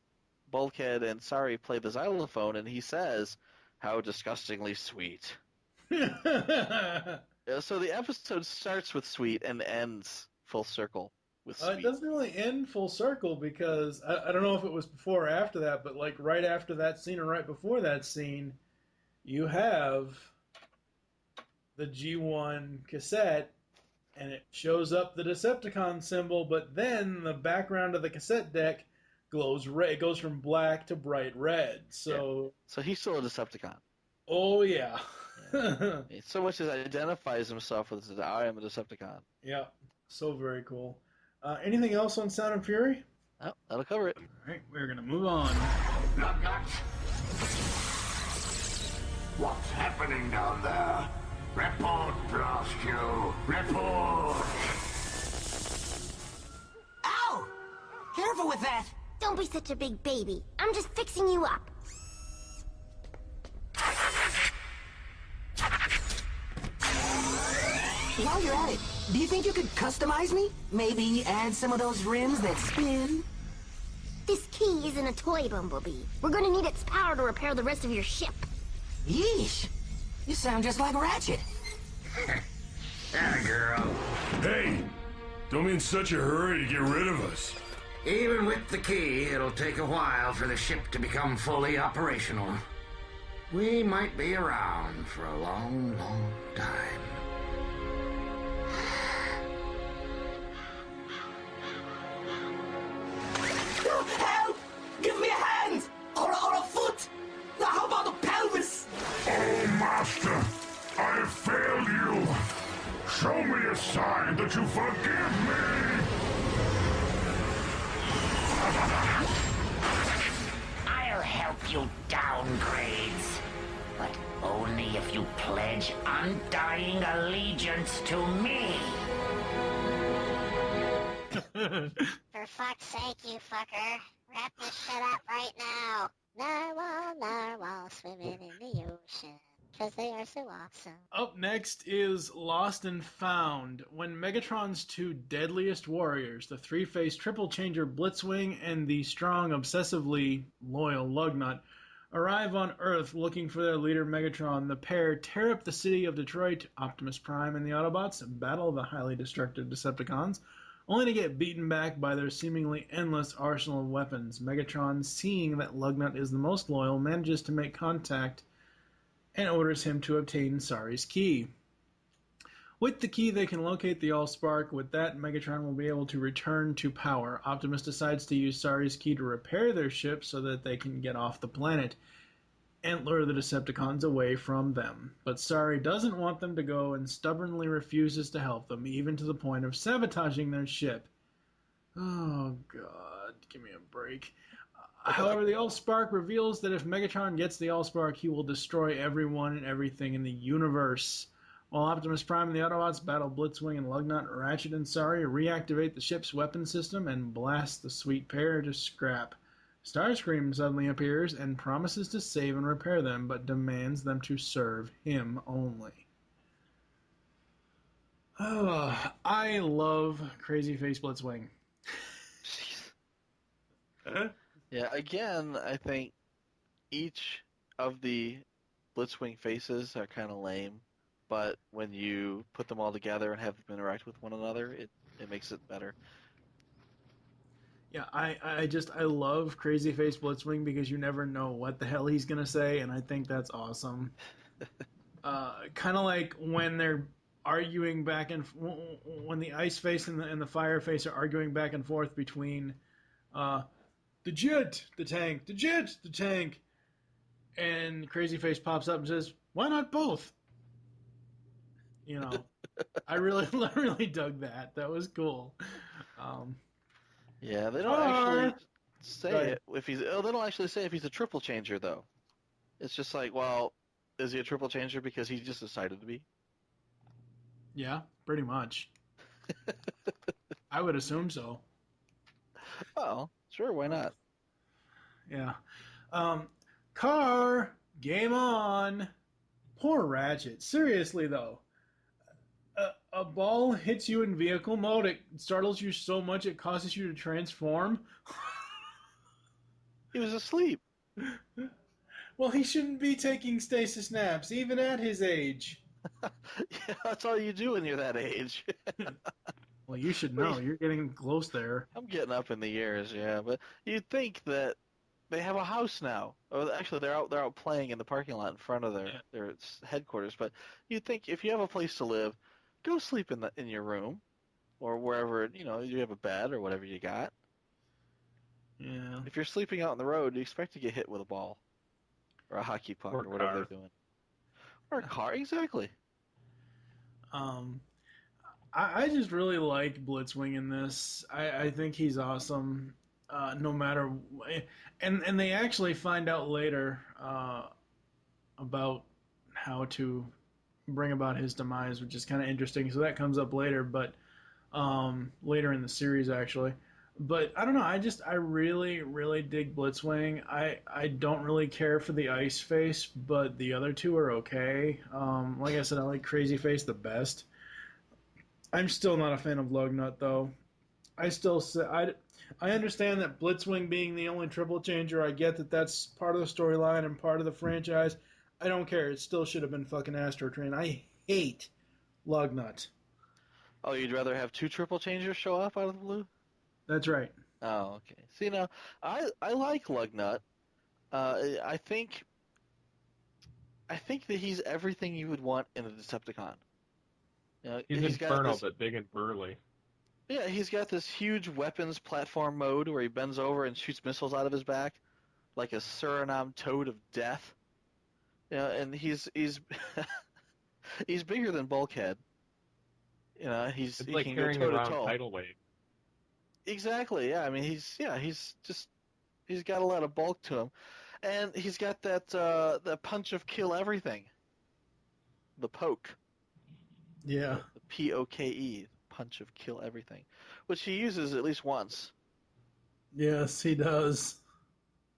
Bulkhead and Sari play the xylophone, and he says, "How disgustingly sweet." So the episode starts with sweet and ends full circle with sweet. It doesn't really end full circle because I don't know if it was before or after that, but like right after that scene or right before that scene, you have the G1 cassette, and it shows up the Decepticon symbol, but then the background of the cassette deck glows red. It goes from black to bright red. So, So he's still a Decepticon. Oh yeah. So much as identifies himself with I am a Decepticon. Yeah, so very cool. Anything else on Sound and Fury? Oh, that'll cover it. All right, we're going to move on. Lug-Nut? What's happening down there? Report, blast you! Report! Ow! Careful with that! Don't be such a big baby. I'm just fixing you up. While you're at it, do you think you could customize me? Maybe add some of those rims that spin? This key isn't a toy, Bumblebee. We're gonna need its power to repair the rest of your ship. Yeesh! You sound just like Ratchet. That girl. Hey, don't be in such a hurry to get rid of us. Even with the key, it'll take a while for the ship to become fully operational. We might be around for a long, long time. Help! Give me a hand! Or a foot! Now how about the pelvis? Oh, Master, I have failed you. Show me a sign that you forgive me. I'll help you downgrades, but only if you pledge undying allegiance to me. For fuck's sake, you fucker. Wrap this shit up right now. Narwhal, narwhal, swimming in the ocean. Because they are so awesome. Up next is Lost and Found. When Megatron's two deadliest warriors, the three-faced triple changer Blitzwing and the strong, obsessively loyal Lug-Nut, arrive on Earth looking for their leader Megatron, the pair tear up the city of Detroit. Optimus Prime and the Autobots battle the highly destructive Decepticons, only to get beaten back by their seemingly endless arsenal of weapons. Megatron, seeing that Lug-Nut is the most loyal, manages to make contact and orders him to obtain Sari's key. With the key, they can locate the Allspark. With that, Megatron will be able to return to power. Optimus decides to use Sari's key to repair their ship so that they can get off the planet and lure the Decepticons away from them. But Sari doesn't want them to go and stubbornly refuses to help them, even to the point of sabotaging their ship. Oh, God, give me a break. However, the Allspark reveals that if Megatron gets the Allspark, he will destroy everyone and everything in the universe. While Optimus Prime and the Autobots battle Blitzwing and Lug-Nut, Ratchet and Sari reactivate the ship's weapon system and blast the sweet pair to scrap. Starscream suddenly appears and promises to save and repair them, but demands them to serve him only. Oh, I love Crazy Face Blitzwing. Yeah, again, I think each of the Blitzwing faces are kind of lame, but when you put them all together and have them interact with one another, it makes it better. Yeah, I love Crazy Face Blitzwing because you never know what the hell he's gonna say, and I think that's awesome. Kind of like when they're arguing back and when the Ice Face and the Fire Face are arguing back and forth between the jet, the tank, the jet, the tank, and Crazy Face pops up and says, "Why not both?" You know, I really dug that. That was cool. Yeah, they don't actually say it if he's. Oh, they don't actually say if he's a triple changer though. It's just like, well, is he a triple changer because he just decided to be? Yeah, pretty much. I would assume so. Well, sure, why not? Yeah. Car, game on. Poor Ratchet. Seriously though. A ball hits you in vehicle mode, it startles you so much it causes you to transform. He was asleep. Well, he shouldn't be taking stasis naps, even at his age. Yeah, that's all you do when you're that age. Well, you should know. You're getting close there. I'm getting up in the years, yeah, but you'd think that they have a house now. Or actually, they're out playing in the parking lot in front of their headquarters. But you'd think if you have a place to live, go sleep in your room, or wherever you have a bed or whatever you got. Yeah. If you're sleeping out on the road, you expect to get hit with a ball, or a hockey puck, or whatever they're doing, or a car. Exactly. I just really like Blitzwing in this. I think he's awesome. No matter, and they actually find out later about how to bring about his demise, which is kind of interesting. So that comes up later, but later in the series actually. But I don't know. I really, really dig Blitzwing. I don't really care for the Ice Face, but the other two are okay. Like I said, I like Crazy Face the best. I'm still not a fan of Lugnut, though. I still say I understand that Blitzwing being the only triple changer, I get that that's part of the storyline and part of the franchise. I don't care. It still should have been fucking Astro Train. I hate Lugnut. Oh, you'd rather have two triple changers show up out of the blue? That's right. Oh, okay. See, now, I like Lugnut. I think that he's everything you would want in a Decepticon. He's Inferno, but big and burly. Yeah, he's got this huge weapons platform mode where he bends over and shoots missiles out of his back, like a Suriname toad of death. And he's he's bigger than Bulkhead. He's like he can carrying go toe around to toe. tidal wave. Exactly. Yeah. I mean, he's got a lot of bulk to him, and he's got that punch of kill everything. The poke. Yeah. The POKE, punch of kill everything, which he uses at least once. Yes, he does.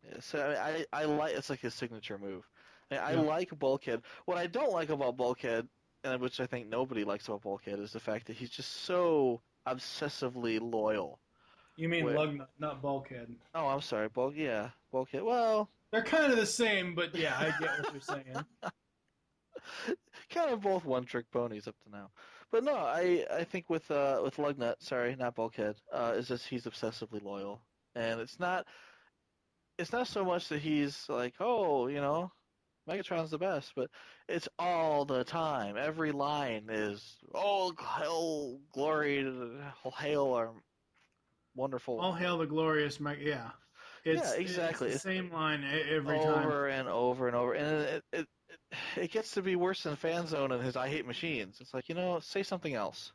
Yeah, so I like it's like his signature move. I like Bulkhead. What I don't like about Bulkhead, and which I think nobody likes about Bulkhead, is the fact that he's just so obsessively loyal. You mean Lugnut, not Bulkhead. Oh, I'm sorry, Bulkhead. Well, they're kind of the same, but yeah, I get what you're saying. Kind of both one-trick ponies up to now, but no, I think with Lugnut, sorry, not Bulkhead, is just he's obsessively loyal, and it's not so much that he's like, oh, Megatron's the best, but it's all the time. Every line is, oh, hail glory, hail our wonderful. All hail the glorious yeah. Exactly. It's the same line every over time. Over and over and over, and it gets to be worse than Fan Zone and his I Hate Machines. It's like, say something else.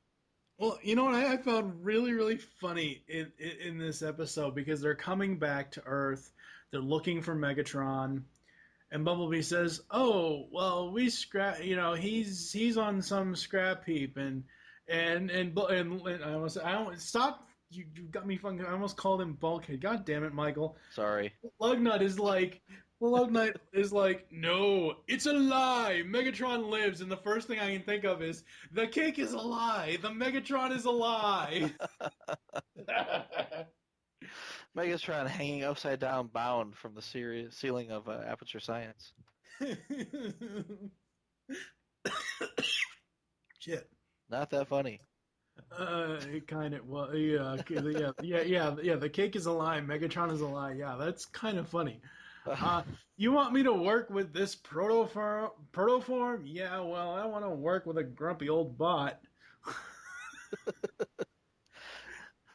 Well, you know what I found really, really funny in this episode, because they're coming back to Earth, they're looking for Megatron, and Bumblebee says, "Oh, well, we scrap. He's on some scrap heap," and I almost stop. You got me fucking. I almost called him Bulkhead. God damn it, Michael. Sorry. Lugnut is like, no, it's a lie. Megatron lives, and the first thing I can think of is, the cake is a lie. The Megatron is a lie. Megatron hanging upside down, bound from the ceiling of Aperture Science. Shit. Not that funny. It kind of, well, yeah. The cake is a lie. Megatron is a lie. Yeah, that's kind of funny. You want me to work with this protoform? Yeah, well, I want to work with a grumpy old bot.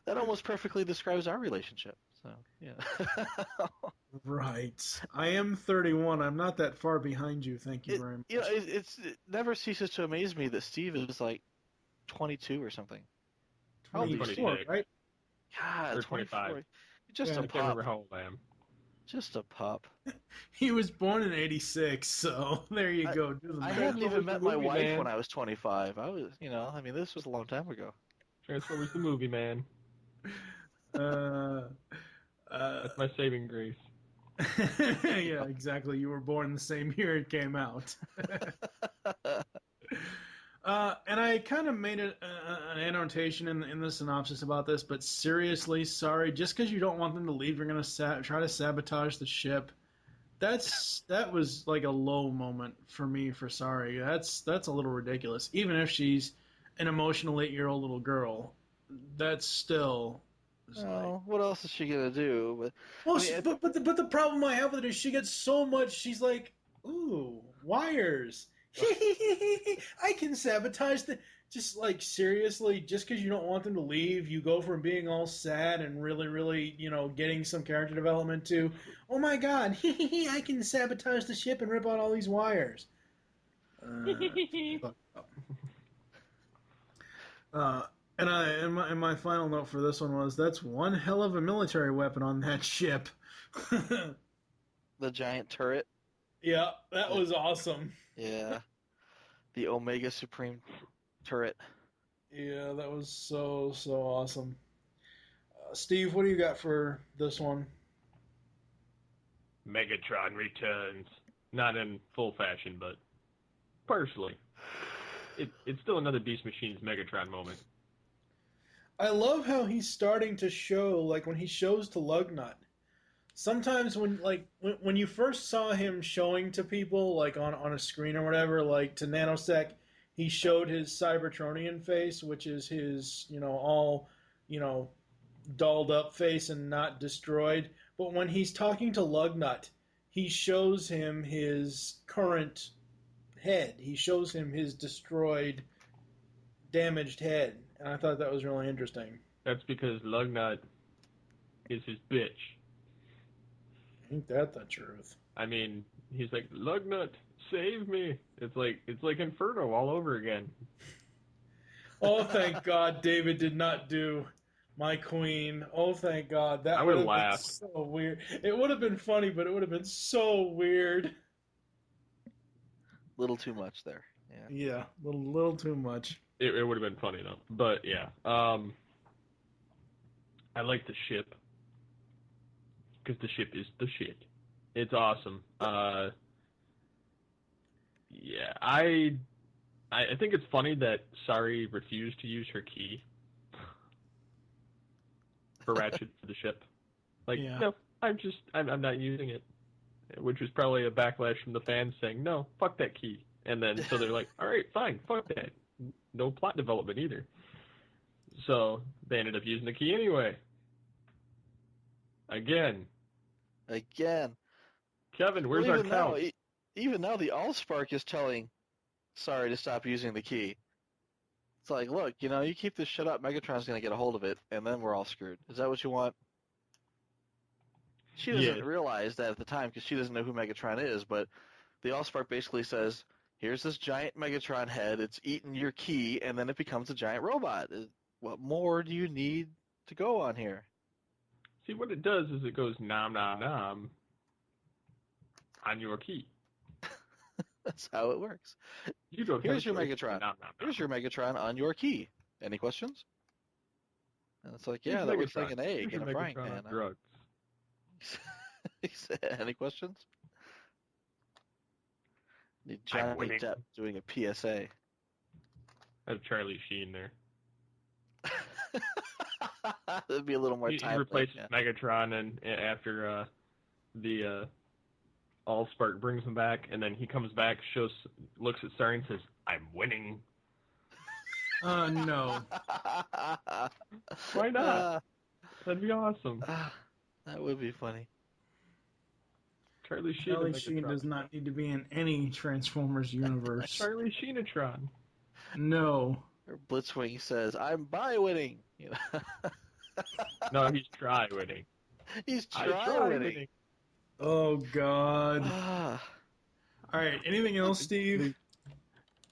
That almost perfectly describes our relationship. So, yeah. Right. I am 31. I'm not that far behind you. Thank you very much. It never ceases to amaze me that Steve is like 22 or something. 24, right? God, 25. Just a I can't pup. remember how old I am. Just a pup. He was born in '86, so there you go. I hadn't even met my wife when I was 25. I was, this was a long time ago. Transformers the movie, man. That's my saving grace. Yeah, exactly. You were born the same year it came out. And I kind of made an annotation in the synopsis about this, but seriously, sorry, just because you don't want them to leave, you're going to try to sabotage the ship. That was like a low moment for me for Sorry. That's a little ridiculous. Even if she's an emotional 8-year-old little girl, that's still... Oh, what else is she going to do? But the problem I have with it is she gets so much, she's like, ooh, wires. I can sabotage the... Just like, seriously, just because you don't want them to leave, you go from being all sad and really, really, getting some character development to, oh my god, I can sabotage the ship and rip out all these wires. And my final note for this one was, that's one hell of a military weapon on that ship. The giant turret? Yeah, that was awesome. Yeah. The Omega Supreme turret. Yeah, that was so awesome. Steve, what do you got for this one? Megatron returns. Not in full fashion, but partially. It's still another Beast Machines Megatron moment. I love how he's starting to show, like when he shows to Lugnut. Sometimes when you first saw him showing to people, like on a screen or whatever, like to Nanosec, he showed his Cybertronian face, which is his, all, dolled up face and not destroyed. But when he's talking to Lugnut, he shows him his current head. He shows him his destroyed, damaged head. And I thought that was really interesting. That's because Lugnut is his bitch. Ain't that the truth? I mean, he's like, Lugnut, save me. It's like Inferno all over again. Oh, thank God David did not do My Queen. Oh, thank God. That I would would have laugh. been so weird. It would have been funny, but it would have been so weird. Little too much there. Yeah, little too much. It would have been funny though. But yeah. I like the ship. Because the ship is the shit. It's awesome. Yeah, I think it's funny that Sari refused to use her key for Ratchet for the ship. Like, Yeah. no, I'm not using it. Which was probably a backlash from the fans saying, no, fuck that key. And then, so they're like, all right, fine, fuck that. No plot development either. So they ended up using the key anyway. Again. Kevin, where's our count? Even now, the Allspark is telling Sorry to stop using the key. It's like, look, you keep this shit up, Megatron's going to get a hold of it, and then we're all screwed. Is that what you want? She doesn't realize that at the time because she doesn't know who Megatron is, but the Allspark basically says, here's this giant Megatron head, it's eaten your key, and then it becomes a giant robot. What more do you need to go on here? See, what it does is it goes nom nom nom on your key. That's how it works. Here's your Megatron. Here's your Megatron on your key. Any questions? And it's like, yeah, that looks like an egg in a frying pan. Drugs. He said, any questions? Need Johnny Depp doing a PSA. Have Charlie Sheen there. That'd be a little more time. He replaces Megatron, and after the Allspark brings him back, and then he comes back, looks at Sari and says, "I'm winning." No. Why not? That'd be awesome. That would be funny. Charlie Sheen does not need to be in any Transformers universe. Charlie Sheenatron. No. Or Blitzwing says, "I'm bi-winning." No, he's try-winning. He's try-winning. Oh, God. All right, anything else, Steve?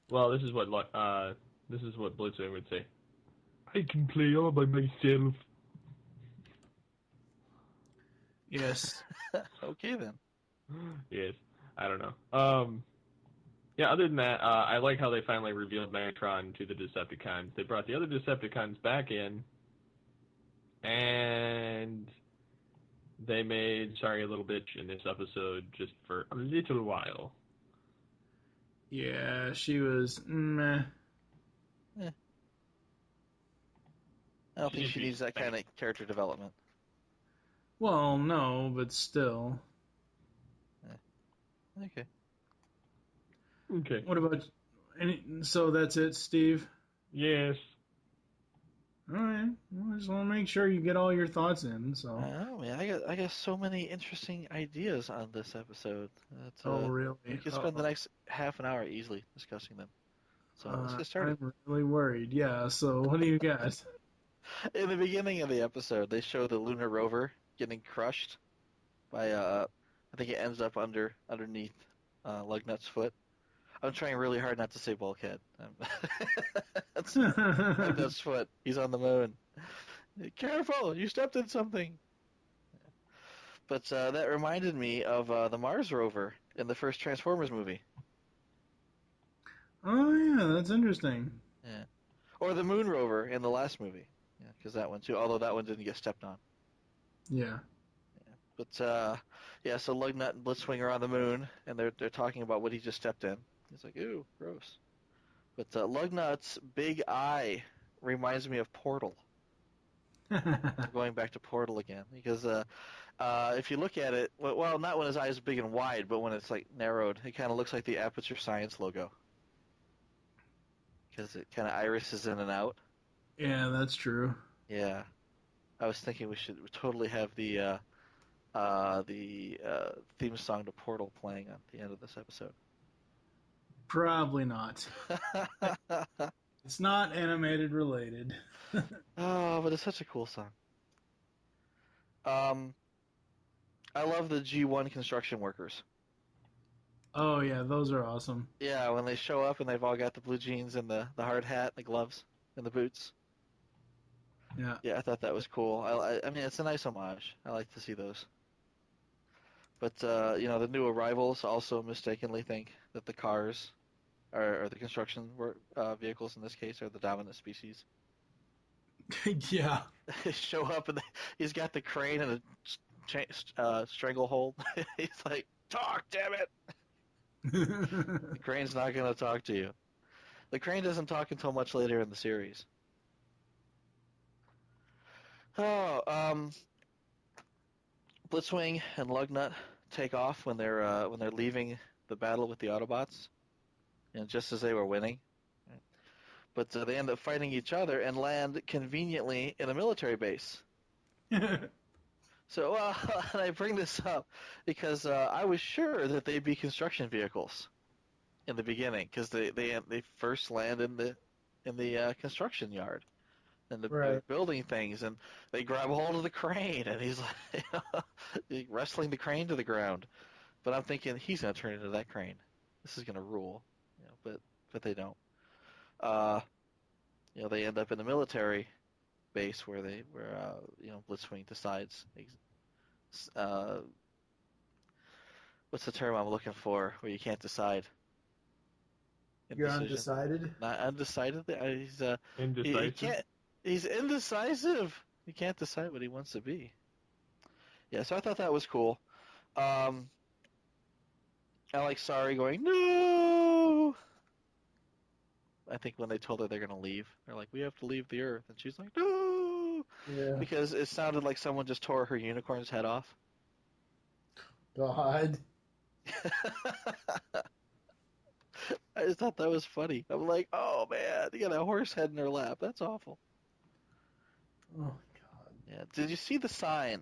Well, this is what Blitzwing would say. I can play all by myself. Yes. Okay, then. Yes. I don't know. Yeah, other than that, I like how they finally revealed Megatron to the Decepticons. They brought the other Decepticons back in, and they made Sorry a little bitch in this episode just for a little while. Yeah, she was meh. I don't think she needs that kind of character development. Well, no, but still. Okay. Okay. What about... So that's it, Steve? Yes. All right. Well, I just want to make sure you get all your thoughts in. So. Oh man, I got so many interesting ideas on this episode. Oh really? We could spend the next half an hour easily discussing them. So let's get started. I'm really worried. Yeah. So what do you got? In the beginning of the episode, they show the lunar rover getting crushed by I think it ends up underneath Lugnut's foot. I'm trying really hard not to say bulkhead. That's Lugnut's foot. He's on the moon. Careful! You stepped in something. But that reminded me of the Mars rover in the first Transformers movie. Oh yeah, that's interesting. Yeah. Or the Moon rover in the last movie. Yeah, because that one too. Although that one didn't get stepped on. Yeah. But so Lugnut and Blitzwing are on the moon, and they're talking about what he just stepped in. He's like, "Ooh, gross." But Lugnut's big eye reminds me of Portal. Going back to Portal again, because if you look at it, well, not when his eye is big and wide, but when it's like narrowed, it kind of looks like the Aperture Science logo. Because it kind of irises in and out. Yeah, that's true. Yeah, I was thinking we should totally have the theme song to Portal playing at the end of this episode. Probably not. It's not animated related. Oh, but it's such a cool song. I love the G1 construction workers. Oh yeah, those are awesome. Yeah, when they show up and they've all got the blue jeans and the hard hat, the gloves, and the boots. Yeah. Yeah, I thought that was cool. I mean, it's a nice homage. I like to see those. But, the new arrivals also mistakenly think that the cars, or the construction vehicles in this case, are the dominant species. Yeah. They show up and he's got the crane in a stranglehold. He's like, "Talk, damn it!" The crane's not going to talk to you. The crane doesn't talk until much later in the series. Blitzwing and Lugnut take off when they're leaving the battle with the Autobots, just as they were winning. But they end up fighting each other and land conveniently in a military base. So, and I bring this up because I was sure that they'd be construction vehicles in the beginning, because they first land in the construction yard, and they're building things, and they grab a hold of the crane, and he's like wrestling the crane to the ground. But I'm thinking he's gonna turn into that crane. This is gonna rule, but they don't. They end up in the military base where Blitzwing decides. What's the term I'm looking for? Where you can't decide. You're undecided? Not undecided. He's indecisive. He's indecisive. He can't decide what he wants to be. Yeah, so I thought that was cool. I like Sari going, "No!" I think when they told her they're going to leave, they're like, "We have to leave the Earth." And she's like, "No!" Yeah. Because it sounded like someone just tore her unicorn's head off. God. I just thought that was funny. I'm like, "Oh, man, they got a horse head in their lap. That's awful." Oh, God. Yeah. Did you see the sign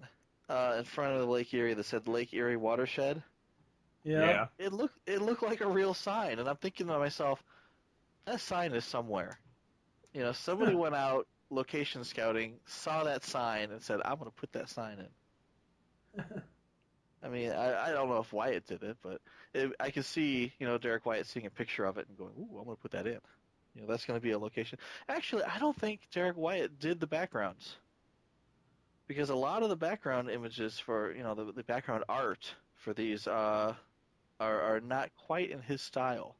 in front of the Lake Erie that said Lake Erie Watershed? Yeah. It looked like a real sign, and I'm thinking to myself, that sign is somewhere. Somebody went out location scouting, saw that sign, and said, "I'm going to put that sign in." I mean, I don't know if Wyatt did it, but I could see, Derek Wyatt seeing a picture of it and going, "Ooh, I'm going to put that in." That's going to be a location. Actually, I don't think Derek Wyatt did the backgrounds, because a lot of the background images for, the background art for these are not quite in his style.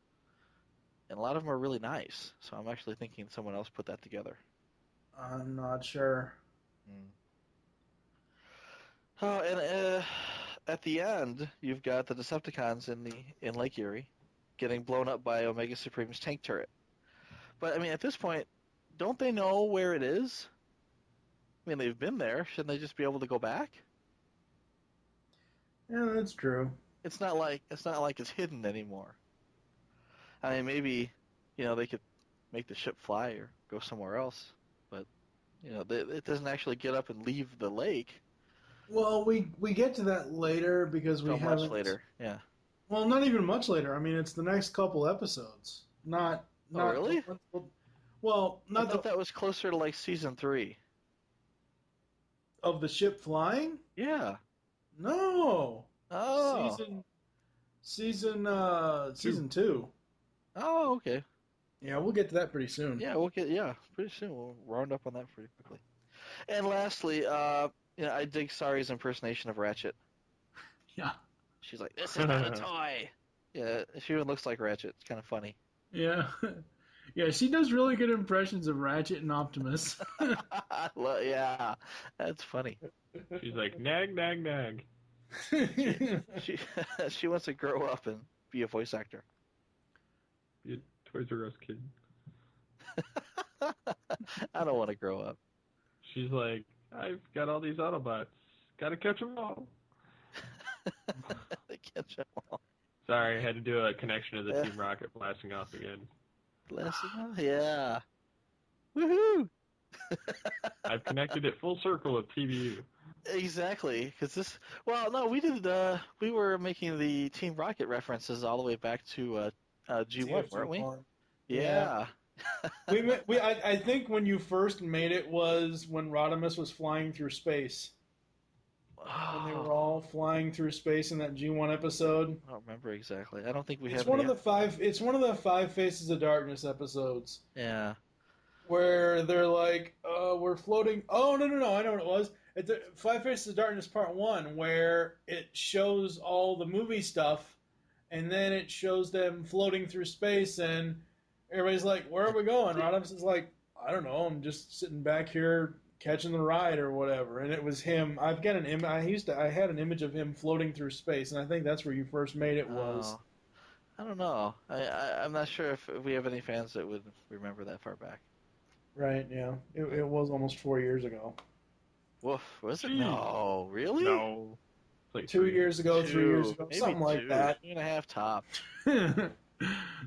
And a lot of them are really nice. So I'm actually thinking someone else put that together. I'm not sure. Oh, and at the end, you've got the Decepticons in Lake Erie getting blown up by Omega Supreme's tank turret. But, I mean, at this point, don't they know where it is? I mean, they've been there. Shouldn't they just be able to go back? Yeah, that's true. It's not like it's hidden anymore. I mean, maybe, they could make the ship fly or go somewhere else, but it doesn't actually get up and leave the lake. Well, we get to that later because we haven't. Much later, yeah. Well, not even much later. I mean, it's the next couple episodes. Not really? Well, I thought that was closer to like season 3. Of the ship flying? Yeah. No. Oh. Season 2. Oh, okay. Yeah, we'll get to that pretty soon. Yeah, pretty soon. We'll round up on that pretty quickly. And lastly, I dig Sari's impersonation of Ratchet. Yeah. She's like, "This is not a toy." Yeah, she even looks like Ratchet. It's kind of funny. Yeah. Yeah, she does really good impressions of Ratchet and Optimus. Yeah, that's funny. She's like, nag, nag, nag. She wants to grow up and be a voice actor. Be a Toys R Us kid. I don't want to grow up. She's like, I've got all these Autobots. Gotta catch them all. Catch them all. Sorry, I had to do a connection to the Team Rocket blasting off again. Blasting off? Yeah. Woohoo! I've connected it full circle with TVU. Exactly, because we were making the Team Rocket references all the way back to G1, weren't we? Yeah. I think when you first made it was when Rodimus was flying through space. When they were all flying through space in that G1 episode. I don't remember exactly. I don't think we have. It's one of the 5 Faces of Darkness episodes. Yeah. Where they're like, we're floating. Oh no! I know what it was. It's 5 Faces of Darkness Part 1, where it shows all the movie stuff, and then it shows them floating through space, and everybody's like, "Where are we going?" Rodimus is like, "I don't know. I'm just sitting back here catching the ride or whatever." And it was him. I've got an image. I had an image of him floating through space, and I think that's where you first made it was. I don't know. I'm not sure if we have any fans that would remember that far back. Right. Yeah. It was almost 4 years ago. Woof. Was it? No. Really? No. Like 2 years ago, 3 years ago, maybe something like that. 2.5 top.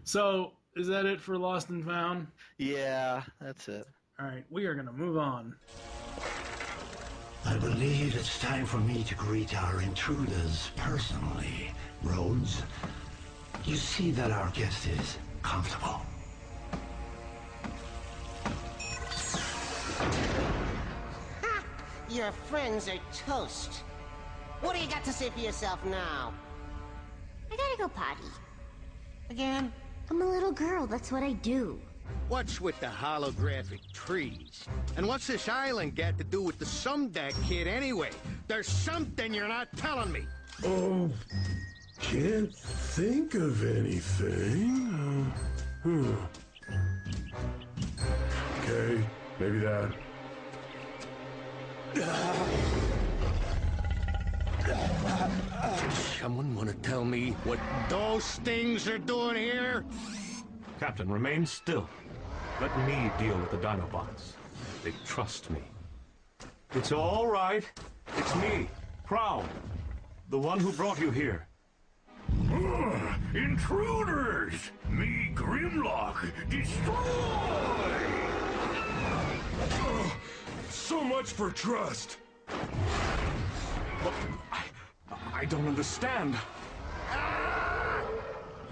So, is that it for Lost and Found? Yeah, that's it. All right, we are going to move on. I believe it's time for me to greet our intruders personally. Rhodes, you see that our guest is comfortable. Ha! Your friends are toast. What do you got to say for yourself now? I gotta go potty. Again? I'm a little girl, that's what I do. What's with the holographic trees? And what's this island got to do with the Sumdac kid anyway? There's something you're not telling me. Oh, can't think of anything. Okay, maybe that. Someone want to tell me what those things are doing here? Captain, remain still. Let me deal with the Dinobots. They trust me. It's all right. It's me, Prowl, the one who brought you here. Intruders! Me, Grimlock, destroy! So much for trust. I don't understand.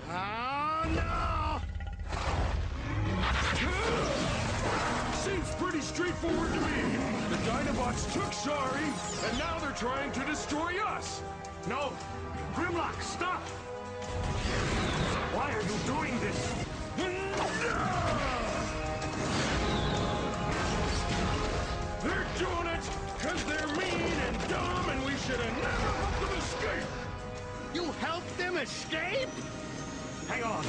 Oh, no! Seems pretty straightforward to me. The Dinobots took Sari, and now they're trying to destroy us. No! Grimlock, stop! Why are you doing this? They're doing it because they're mean and dumb, and we should have never helped them escape. You helped them escape? Hang on.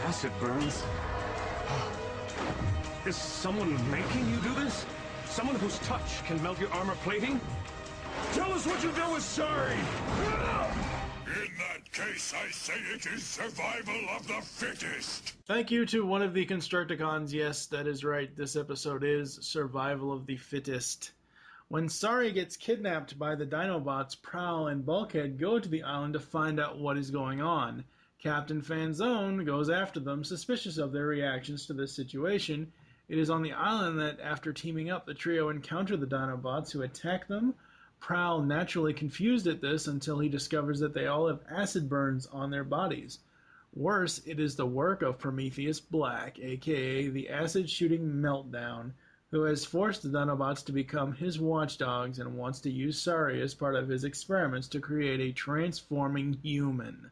Acid burns. Is someone making you do this? Someone whose touch can melt your armor plating? Tell us what you've done with Sari. In that case, Yes, I say it is survival of the fittest. Thank you to one of the Constructicons. Yes, that is right. This episode is survival of the fittest. When Sari gets kidnapped by the Dinobots, Prowl and Bulkhead go to the island to find out what is going on. Captain Fanzone goes after them, suspicious of their reactions to this situation. It is on the island that, after teaming up, the trio encounter the Dinobots who attack them. Prowl naturally confused at this until he discovers that they all have acid burns on their bodies. Worse, it is the work of Prometheus Black, aka the acid-shooting Meltdown, who has forced the Dinobots to become his watchdogs and wants to use Sari as part of his experiments to create a transforming human.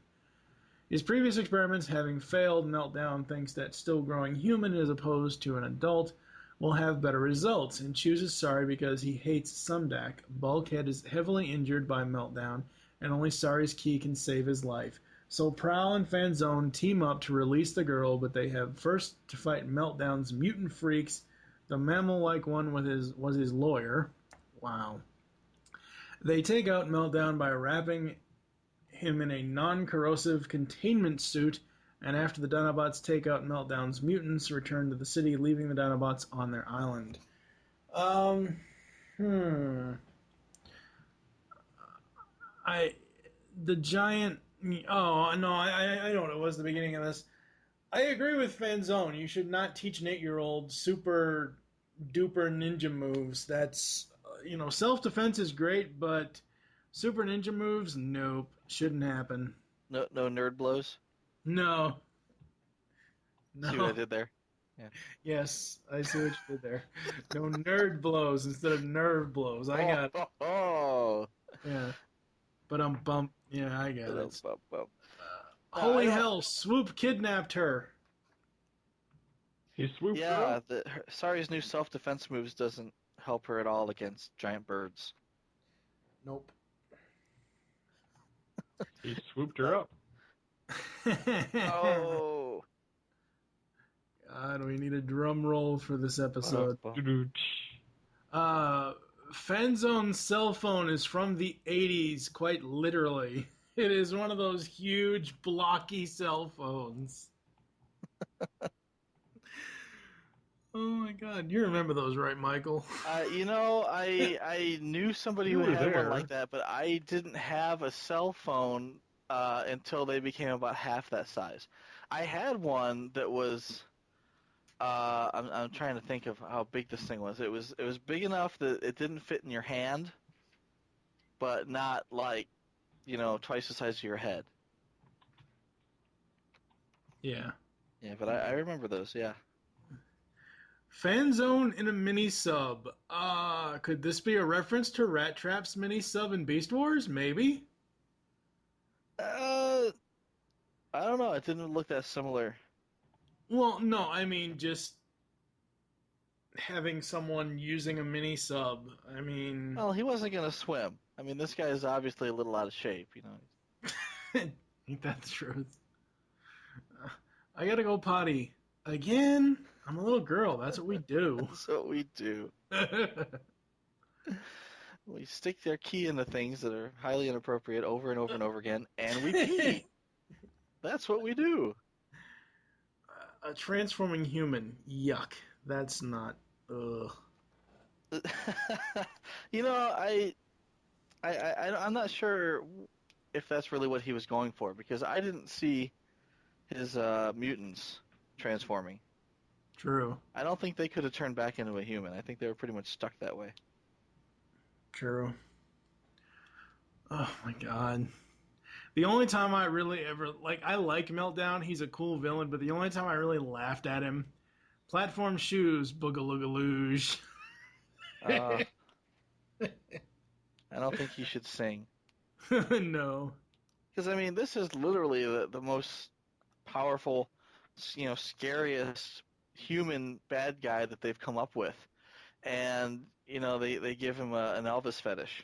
His previous experiments having failed, Meltdown thinks that still growing human as opposed to an adult will have better results and chooses Sari because he hates Sumdac. Bulkhead is heavily injured by Meltdown and only Sari's key can save his life. So Prowl and Fanzone team up to release the girl, but they have first to fight Meltdown's mutant freaks. The mammal-like one was his lawyer. Wow. They take out Meltdown by wrapping him in a non-corrosive containment suit, and after the Dinobots take out Meltdown's mutants, return to the city, leaving the Dinobots on their island. The giant... Oh, no, I know what it was at the beginning of this. I agree with Fanzone. You should not teach an 8-year-old super duper ninja moves. That's, self-defense is great, but super ninja moves, nope. Shouldn't happen. No nerd blows? No. See what I did there? Yeah. Yes, I see what you did there. No nerd blows instead of nerve blows. I got it. Oh. Yeah. But I'm bumped. Yeah, I got it. Holy hell, Swoop kidnapped her. He swooped her up. Sari's new self-defense moves doesn't help her at all against giant birds. Nope. He swooped her up. Oh. God, we need a drum roll for this episode. Fanzone's cell phone is from the 80s, quite literally. It is one of those huge, blocky cell phones. Oh my God, you remember those, right, Michael? I knew somebody who had one like that, but I didn't have a cell phone until they became about half that size. I had one that was... I'm trying to think of how big this thing was. It was big enough that it didn't fit in your hand, but not like, twice the size of your head. Yeah. Yeah, but I remember those, yeah. Fanzone in a mini-sub. Could this be a reference to Rat Trap's mini-sub in Beast Wars? Maybe? I don't know. It didn't look that similar. Well, no, I mean, just having someone using a mini-sub. I mean... Well, he wasn't going to swim. I mean, this guy is obviously a little out of shape, Ain't that the truth? I gotta go potty. Again? I'm a little girl. That's what we do. That's what we do. We stick their key into things that are highly inappropriate over and over and over again, and we pee. That's what we do. A transforming human. Yuck. That's not... Ugh. I'm not sure if that's really what he was going for, because I didn't see his mutants transforming. True. I don't think they could have turned back into a human. I think they were pretty much stuck that way. True. Oh my God. The only time I really ever... I like Meltdown. He's a cool villain, but the only time I really laughed at him... Platform shoes, boogaloogaloosh. I don't think you should sing. No. Because, this is literally the most powerful, scariest human bad guy that they've come up with. And, they give him an Elvis fetish.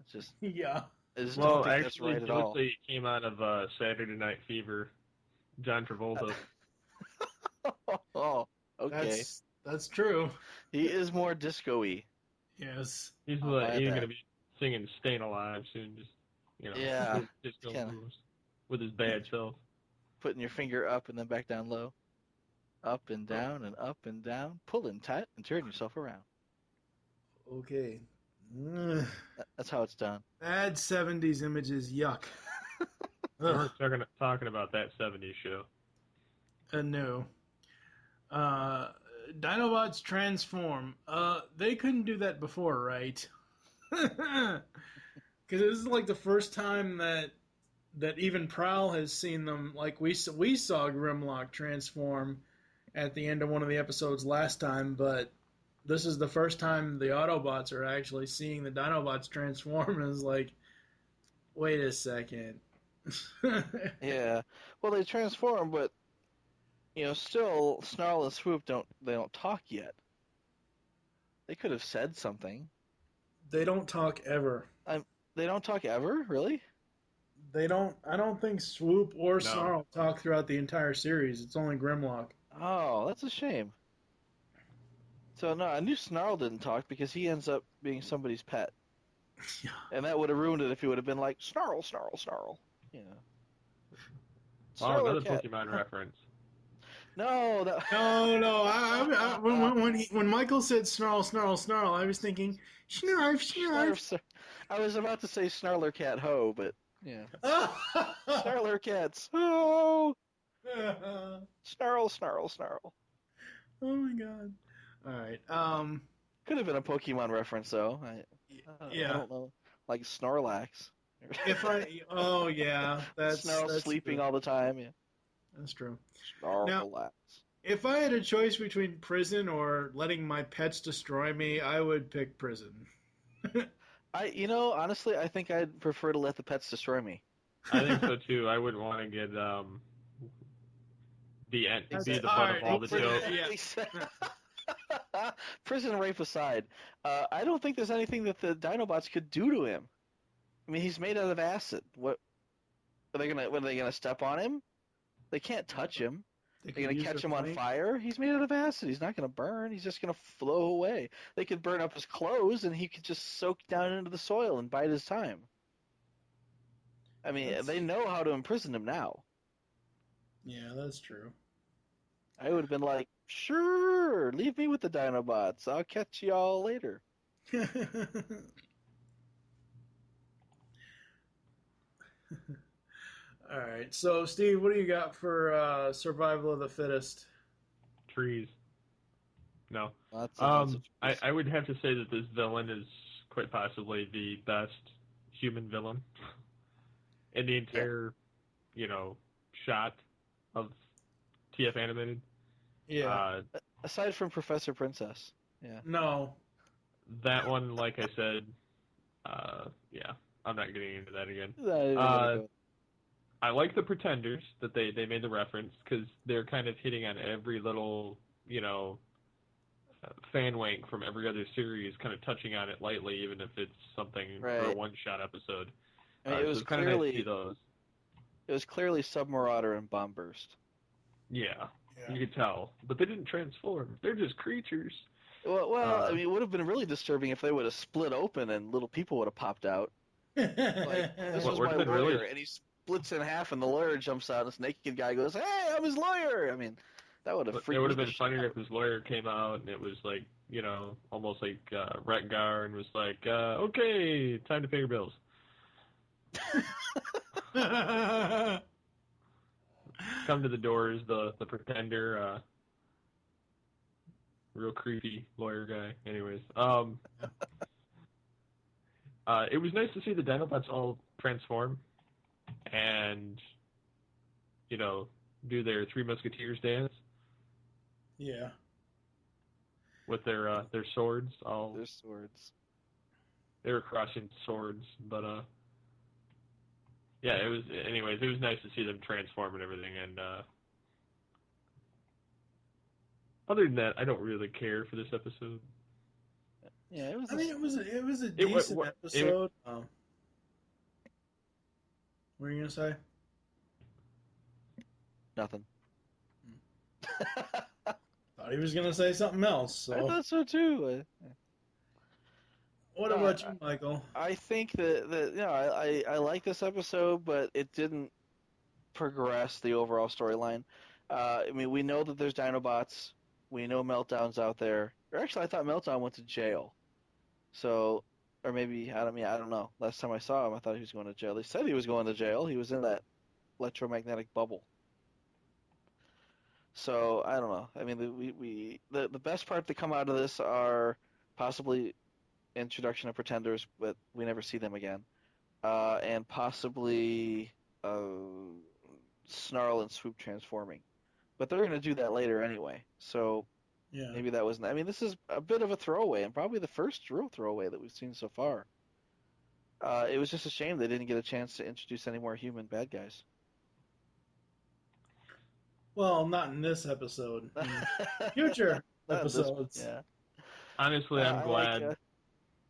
It's just... Yeah. I just don't think that's right at all. It came out of Saturday Night Fever. John Travolta. Oh, okay. That's true. He is more disco-y. Yes. He's going to be singing "Staying Alive" soon. Just yeah. Disco kinda, blues. with his bad self. Putting your finger up and then back down low. Up and down and up and down. Pulling tight and turn yourself around. Okay. That's how it's done. Bad 70s images, yuck. We're talking about that 70s show. No. Dinobots transform. They couldn't do that before, right? Because this is like the first time that even Prowl has seen them. Like we saw Grimlock transform at the end of one of the episodes last time, but this is the first time the Autobots are actually seeing the Dinobots transform, and it's like, wait a second. Yeah. Well, they transform, but still Snarl and Swoop don't talk yet. They could have said something. They don't talk ever. They don't talk ever, really? They don't. I don't think Swoop or Snarl talk throughout the entire series. It's only Grimlock. Oh, that's a shame. So no, I knew Snarl didn't talk because he ends up being somebody's pet. Yeah. And that would have ruined it if he would have been like Snarl, Snarl, Snarl. Oh, Snarl another cat. Pokemon reference. No. When Michael said Snarl, Snarl, Snarl, I was thinking Snarf, Snarf. I was about to say Snarler Cat Ho, but yeah. Snarler Cats Ho. Snarl, Snarl, Snarl. Oh my god. All right. Could have been a Pokemon reference though. I don't know, like Snorlax. Oh yeah, that's Snarl sleeping true. all the time. Yeah, that's true. Snorlax. Now, if I had a choice between prison or letting my pets destroy me, I would pick prison. Honestly, I think I'd prefer to let the pets destroy me. I think so too. I wouldn't want to get be the butt of all the jokes. Yeah. Prison rape aside, I don't think there's anything that the Dinobots could do to him. I mean, he's made out of acid. What are they gonna step on him? They can't touch him. They're gonna catch him on fire. He's made out of acid. He's not gonna burn. He's just gonna flow away. They could burn up his clothes, and he could just soak down into the soil and bide his time. I mean, they know how to imprison him now. Yeah, that's true. I would have been like, sure, leave me with the Dinobots. I'll catch y'all later. All right. So, Steve, what do you got for survival of the fittest? Trees. No. I would have to say that this villain is quite possibly the best human villain in the entire, shot of TF Animated. Yeah. Aside from Professor Princess. Yeah. No. That one, like I said, yeah, I'm not getting into that again. I like the Pretenders that they made the reference because they're kind of hitting on every little, fan wank from every other series, kind of touching on it lightly, even if it's something for a one-shot episode. I mean, it was so kind of nice to see those. It was clearly Submarauder and Bombburst. Yeah, you could tell, but they didn't transform. They're just creatures. Well, I mean, it would have been really disturbing if they would have split open and little people would have popped out. Like, this was my lawyer, really? and he splits in half, and the lawyer jumps out, and this naked guy goes, "Hey, I'm his lawyer." I mean, that would have freaked me. It would have been funnier if his lawyer came out and it was like, almost like Retgar, and was like, "Okay, time to pay your bills." Come to the doors, the Pretender, real creepy lawyer guy. Anyways, it was nice to see the Dinobots all transform and, do their Three Musketeers dance. Yeah. With their swords. Their swords. They were crossing swords, but yeah, it was. Anyways, it was nice to see them transform and everything. And other than that, I don't really care for this episode. Yeah, it was. I mean, it was a decent episode. What were you gonna say? Nothing. Thought he was gonna say something else. So. I thought so too. What about you, Michael? I think that I like this episode, but it didn't progress the overall storyline. I mean, we know that there's Dinobots. We know Meltdown's out there. Or actually, I thought Meltdown went to jail. So, or maybe, I don't know. Last time I saw him, I thought he was going to jail. They said he was going to jail. He was in that electromagnetic bubble. So, I don't know. I mean, the best part to come out of this are possibly introduction of Pretenders, but we never see them again. And possibly Snarl and Swoop transforming. But they're going to do that later anyway. So Yeah. maybe that wasn't... I mean, this is a bit of a throwaway, and probably the first real throwaway that we've seen so far. It was just a shame they didn't get a chance to introduce any more human bad guys. Well, not in this episode. In future episodes. Yeah. Honestly, I'm I glad like,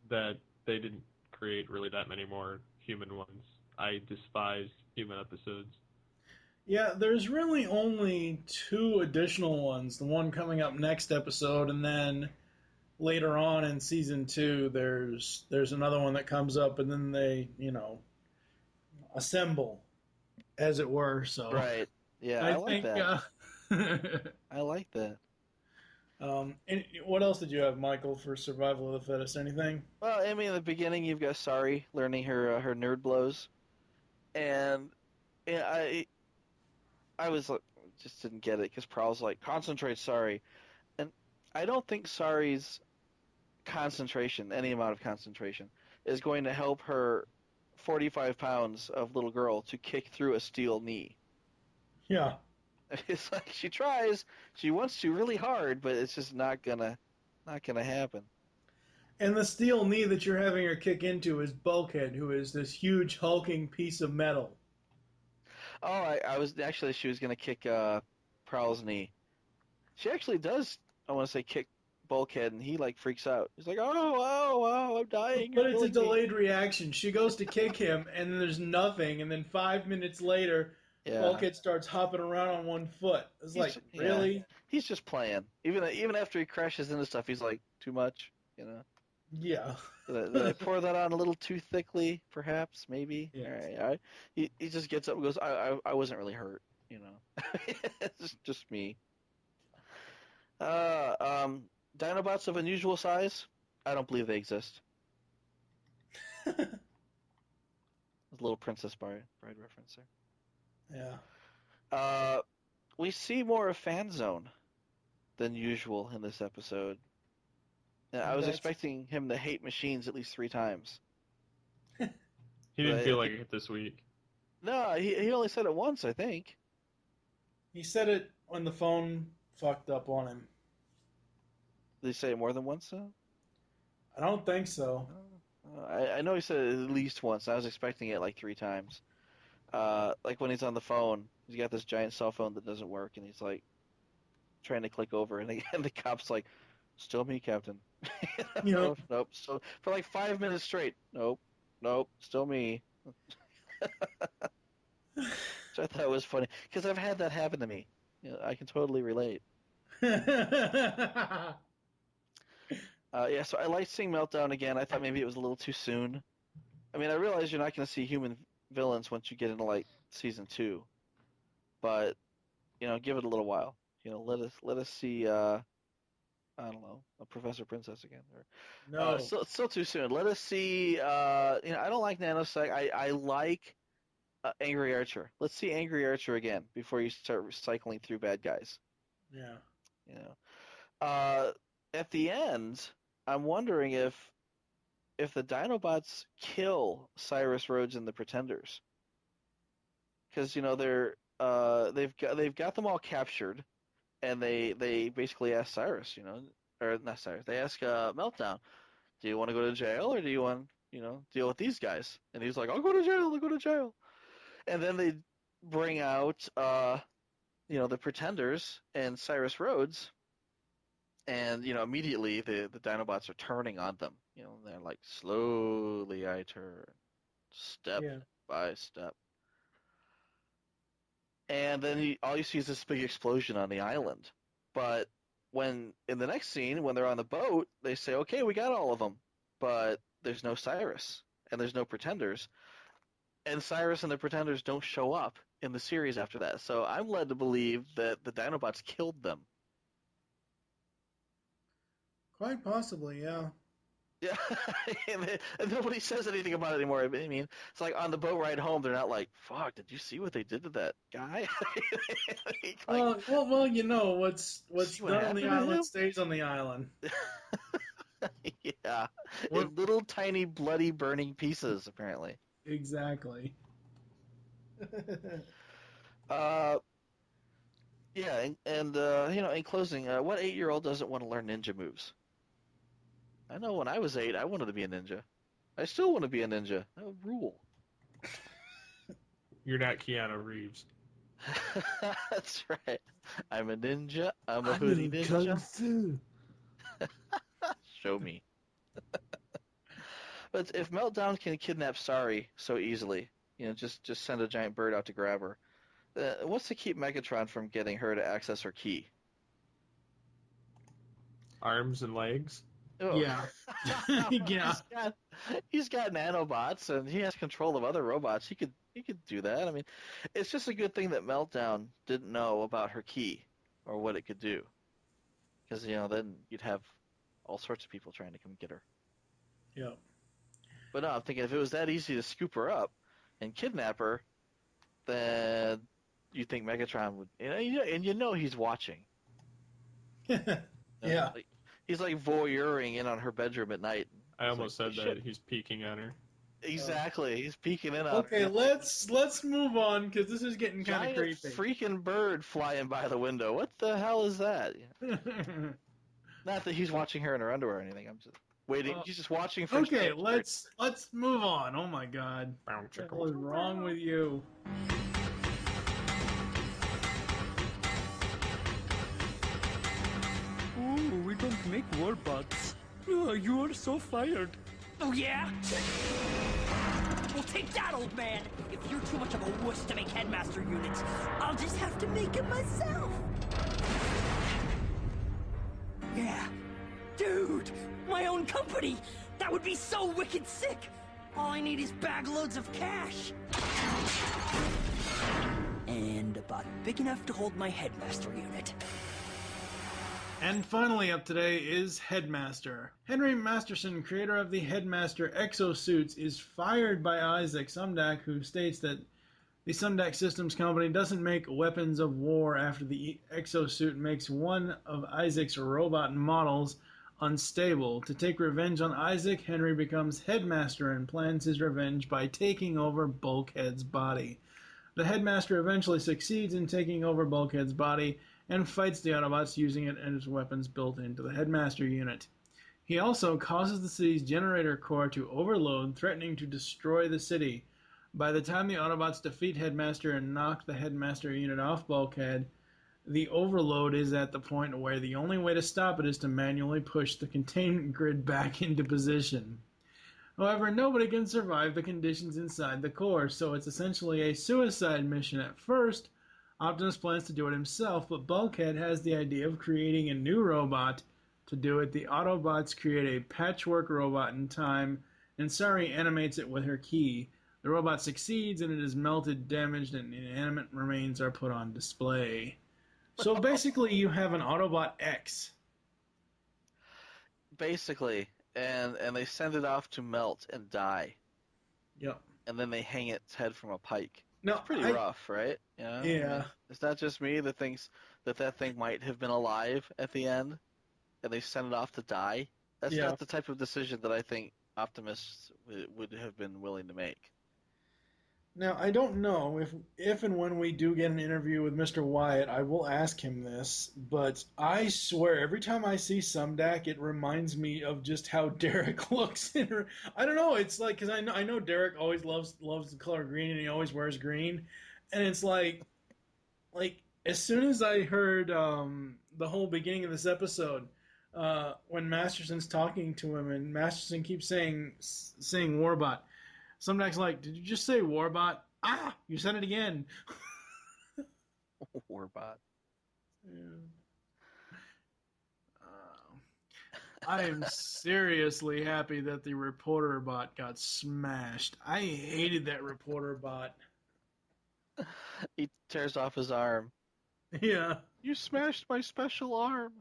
that they didn't create really that many more human ones. I despise human episodes. Yeah, there's really only 2 additional ones. The one coming up next episode, and then later on in season 2, there's another one that comes up, and then they, assemble, as it were. So Right. Yeah, I like that. I like that. And what else did you have, Michael, for Survival of the Fittest? Anything? Well, I mean, in the beginning, you've got Sari learning her nerd blows, and I was like, just didn't get it because Prowl's like, concentrate, Sari, and I don't think Sari's concentration, any amount of concentration, is going to help her 45 pounds of little girl to kick through a steel knee. Yeah. It's like she tries, she wants to really hard, but it's just not gonna happen. And the steel knee that you're having her kick into is Bulkhead, who is this huge hulking piece of metal. Oh, she was gonna kick Prowl's knee. She actually does, I want to say, kick Bulkhead, and he like freaks out. He's like, oh, I'm dying. But it's a delayed reaction. She goes to kick him, and then there's nothing, and then 5 minutes later, Bulkhead starts hopping around on one foot. It's like, really? Yeah. He's just playing. Even after he crashes into stuff, he's like, too much, Yeah. Did I pour that on a little too thickly, perhaps, maybe? Yeah. All right. He just gets up and goes, I wasn't really hurt, It's just me. Dinobots of unusual size? I don't believe they exist. A little Princess Bride reference there. Yeah. We see more of Fanzone than usual in this episode. And I was expecting him to hate machines at least 3 times. He didn't feel like it this week. No, he only said it once, I think. He said it when the phone fucked up on him. Did he say it more than once, though? I don't think so. I know he said it at least once. I was expecting it like 3 times. Like when he's on the phone, he's got this giant cell phone that doesn't work, and he's like trying to click over, and the cop's like, "Still me, Captain." Nope. So for like 5 minutes straight, nope, still me. Which I thought was funny because I've had that happen to me. I can totally relate. So I liked seeing Meltdown again. I thought maybe it was a little too soon. I mean, I realize you're not going to see human villains once you get into like season 2, but give it a little while. Let us see. I don't know, a Professor Princess again. No, still too soon. Let us see. I don't like Nanosec. I like Angry Archer. Let's see Angry Archer again before you start cycling through bad guys. Yeah. At the end, I'm wondering if the Dinobots kill Cyrus Rhodes and the Pretenders, because they've got them all captured, and they basically ask Cyrus, or not Cyrus, they ask Meltdown, do you want to go to jail or do you want deal with these guys? And he's like, I'll go to jail. And then they bring out the Pretenders and Cyrus Rhodes. And, immediately the Dinobots are turning on them. They're like, slowly I turn, step by step. And then all you see is this big explosion on the island. But in the next scene, when they're on the boat, they say, okay, we got all of them. But there's no Cyrus, and there's no Pretenders. And Cyrus and the Pretenders don't show up in the series after that. So I'm led to believe that the Dinobots killed them. Quite possibly, yeah. Yeah, and nobody says anything about it anymore. I mean, it's like on the boat ride home, they're not like, "Fuck, did you see what they did to that guy?" Like, well, you know what's done on the island stays on the island. Yeah, in little tiny bloody burning pieces, apparently. Exactly. Yeah, and you know, in closing, what 8-year-old doesn't want to learn ninja moves? I know when I was 8, I wanted to be a ninja. I still want to be a ninja. That would rule. You're not Keanu Reeves. That's right. I'm a ninja. I'm a hoodie ninja. Kung Fu. Show me. But if Meltdown can kidnap Sari so easily, you know, just send a giant bird out to grab her, what's to keep Megatron from getting her to access her key? Arms and legs? Oh. Yeah. Yeah. He's got nanobots and he has control of other robots. He could do that. I mean, it's just a good thing that Meltdown didn't know about her key or what it could do. Because, you know, then you'd have all sorts of people trying to come get her. Yeah. But no, I'm thinking if it was that easy to scoop her up and kidnap her, then you think Megatron would, and you know he's watching. Yeah. He's like voyeuring in on her bedroom at night. I almost said Shit. that he's peeking on her. Exactly, he's peeking in on Okay, her. let's move on because this is getting kind of Giant creepy. freaking bird flying by the window. What the hell is that? Not that he's watching her in her underwear or anything. I'm just waiting. He's just watching for. Okay, let's move on. Oh my God, what is wrong with you? Oh, we don't make robots. Oh, you are so fired. Oh, yeah? Well, take that, old man! If you're too much of a wuss to make headmaster units, I'll just have to make them myself! Yeah. Dude! My own company! That would be so wicked sick! All I need is bag loads of cash! And about big enough to hold my headmaster unit. And finally up today is Headmaster. Henry Masterson, creator of the Headmaster exosuits, is fired by Isaac Sumdac, who states that the Sumdac Systems Company doesn't make weapons of war after the exosuit makes one of Isaac's robot models unstable. To take revenge on Isaac, Henry becomes Headmaster and plans his revenge by taking over Bulkhead's body. The Headmaster eventually succeeds in taking over Bulkhead's body and fights the Autobots using it as weapons built into the Headmaster unit. He also causes the city's generator core to overload, threatening to destroy the city. By the time the Autobots defeat Headmaster and knock the Headmaster unit off Bulkhead, the overload is at the point where the only way to stop it is to manually push the containment grid back into position. However, nobody can survive the conditions inside the core, so it's essentially a suicide mission at first. Optimus plans to do it himself, but Bulkhead has the idea of creating a new robot. To do it, the Autobots create a patchwork robot in time, and Sari animates it with her key. The robot succeeds, and it is melted, damaged, and inanimate remains are put on display. So basically, you have an Autobot X. Basically, and they send it off to melt and die. Yep. And then they hang its head from a pike. No, it's pretty rough, right? You know? Yeah. I mean, it's not just me that thinks that thing might have been alive at the end, and they sent it off to die. That's not the type of decision that I think Optimus would have been willing to make. Now, I don't know if and when we do get an interview with Mr. Wyatt, I will ask him this, but I swear every time I see Sumdac, it reminds me of just how Derek looks. I don't know, it's like, because I know Derek always loves the color green, and he always wears green, and it's like as soon as I heard the whole beginning of this episode, when Masterson's talking to him, and Masterson keeps saying Warbot, Sumdac's like, did you just say Warbot? Ah, you said it again. Warbot. Yeah. I am seriously happy that the reporter bot got smashed. I hated that reporter bot. He tears off his arm. Yeah. You smashed my special arm.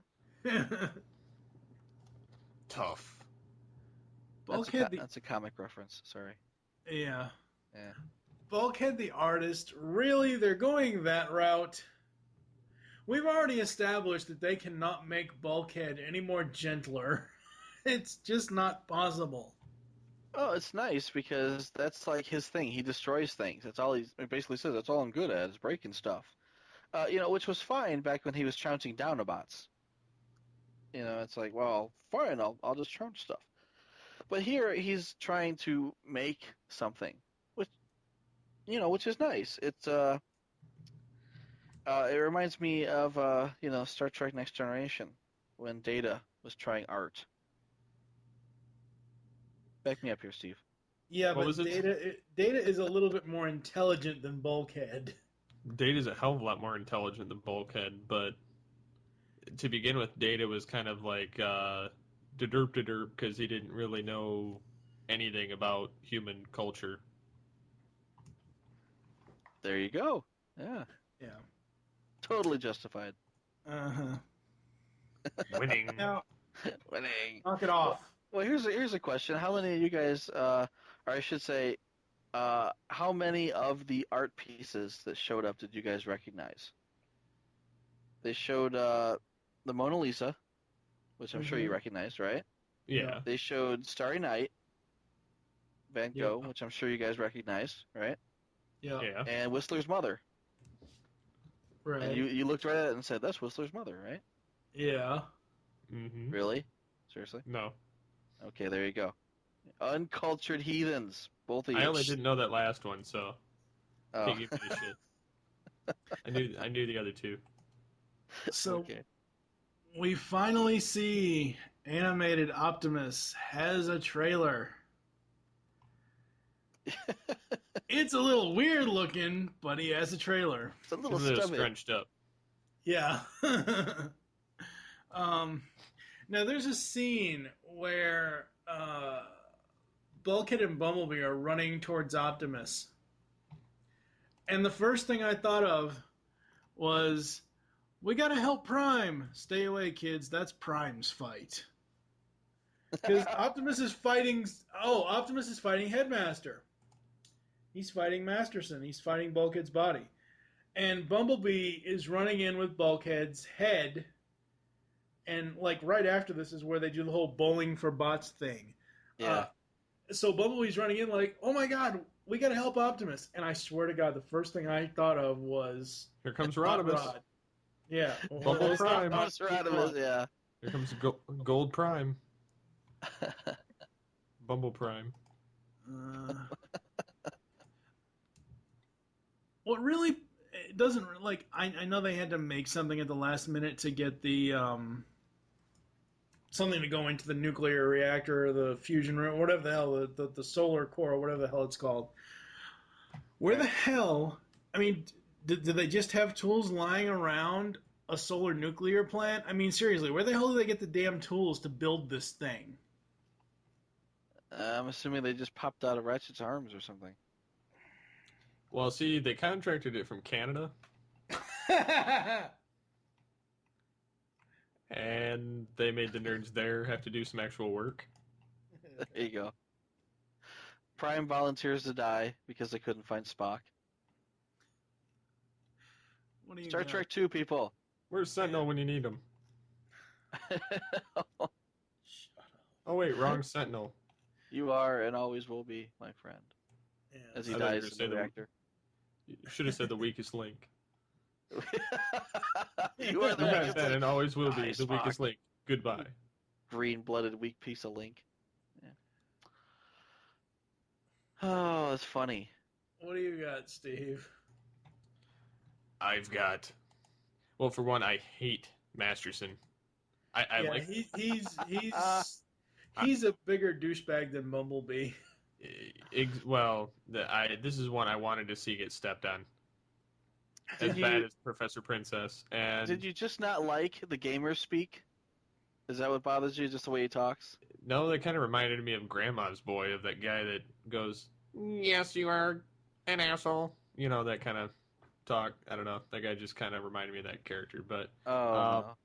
Tough. Bulkhead That's a comic reference. Sorry. Yeah. Yeah. Bulkhead the artist, really, they're going that route. We've already established that they cannot make Bulkhead any more gentler. It's just not possible. Oh, it's nice because that's like his thing. He destroys things. That's all he basically says. That's all I'm good at is breaking stuff. Which was fine back when he was trouncing Dinobots. It's like, well, fine, I'll just trounce stuff. But here he's trying to make something, which is nice. It's it reminds me of Star Trek Next Generation when Data was trying art. Back me up here, Steve. Yeah, but Data is a little bit more intelligent than Bulkhead. Data's a hell of a lot more intelligent than Bulkhead, but to begin with, Data was kind of like derp because he didn't really know anything about human culture. There you go. Yeah. Yeah. Totally justified. Uh-huh. Winning. Now, Winning. knock it off. Well, here's a question. How many of you guys, or I should say, how many of the art pieces that showed up did you guys recognize? They showed the Mona Lisa, which I'm sure you recognized, right? Yeah. They showed Starry Night, Van Gogh, which I'm sure you guys recognized, right? Yeah. And Whistler's mother. Right. And you looked right at it and said, that's Whistler's mother, right? Yeah. Mm-hmm. Really? Seriously? No. Okay, there you go. Uncultured heathens, both of you. I only didn't know that last one, so can't give me the shit. I knew the other two. So okay. We finally see Animated Optimus has a trailer. It's a little weird looking, but he has a trailer. It's a little scrunched up. Yeah. Now there's a scene where Bulkhead and Bumblebee are running towards Optimus. And the first thing I thought of was, we gotta help Prime. Stay away, kids. That's Prime's fight. Because Optimus is fighting Headmaster. He's fighting Masterson. He's fighting Bulkhead's body. And Bumblebee is running in with Bulkhead's head. And like right after this is where they do the whole bowling for bots thing. Yeah. So Bumblebee's running in like, oh my god, we gotta help Optimus. And I swear to God, the first thing I thought of was... Here comes Rodimus. Yeah. Bumble Prime. Rodimus, yeah. Here comes Gold Prime. Bumble Prime. What really... It doesn't... Like, I know they had to make something at the last minute to get the... something to go into the nuclear reactor or the fusion room, whatever the hell, the solar core, or whatever the hell it's called. Where the hell... I mean, did they just have tools lying around a solar nuclear plant? I mean, seriously, where the hell do they get the damn tools to build this thing? I'm assuming they just popped out of Ratchet's arms or something. Well, see, they contracted it from Canada. And they made the nerds there have to do some actual work. There you go. Prime volunteers to die because they couldn't find Spock. Star Trek 2, people. Where's Sentinel when you need him? Oh, wait, wrong Sentinel. You are and always will be, my friend. Yeah. As he dies in the reactor. You should have said the weakest link. You are the You have weakest been link. and always will be the Spock. weakest link. Goodbye. Green-blooded weak piece of Link. Yeah. Oh, that's funny. What do you got, Steve? I've got... Well, for one, I hate Masterson. I yeah, like... he's a bigger douchebag than Bumblebee. This is one I wanted to see get stepped on. As bad as Professor Princess. And Did you just not like the gamer speak? Is that what bothers you, just the way he talks? No, that kind of reminded me of Grandma's Boy, of that guy that goes, "Yes, you are an asshole." You know, that kind of talk. I don't know. That guy just kind of reminded me of that character. But No.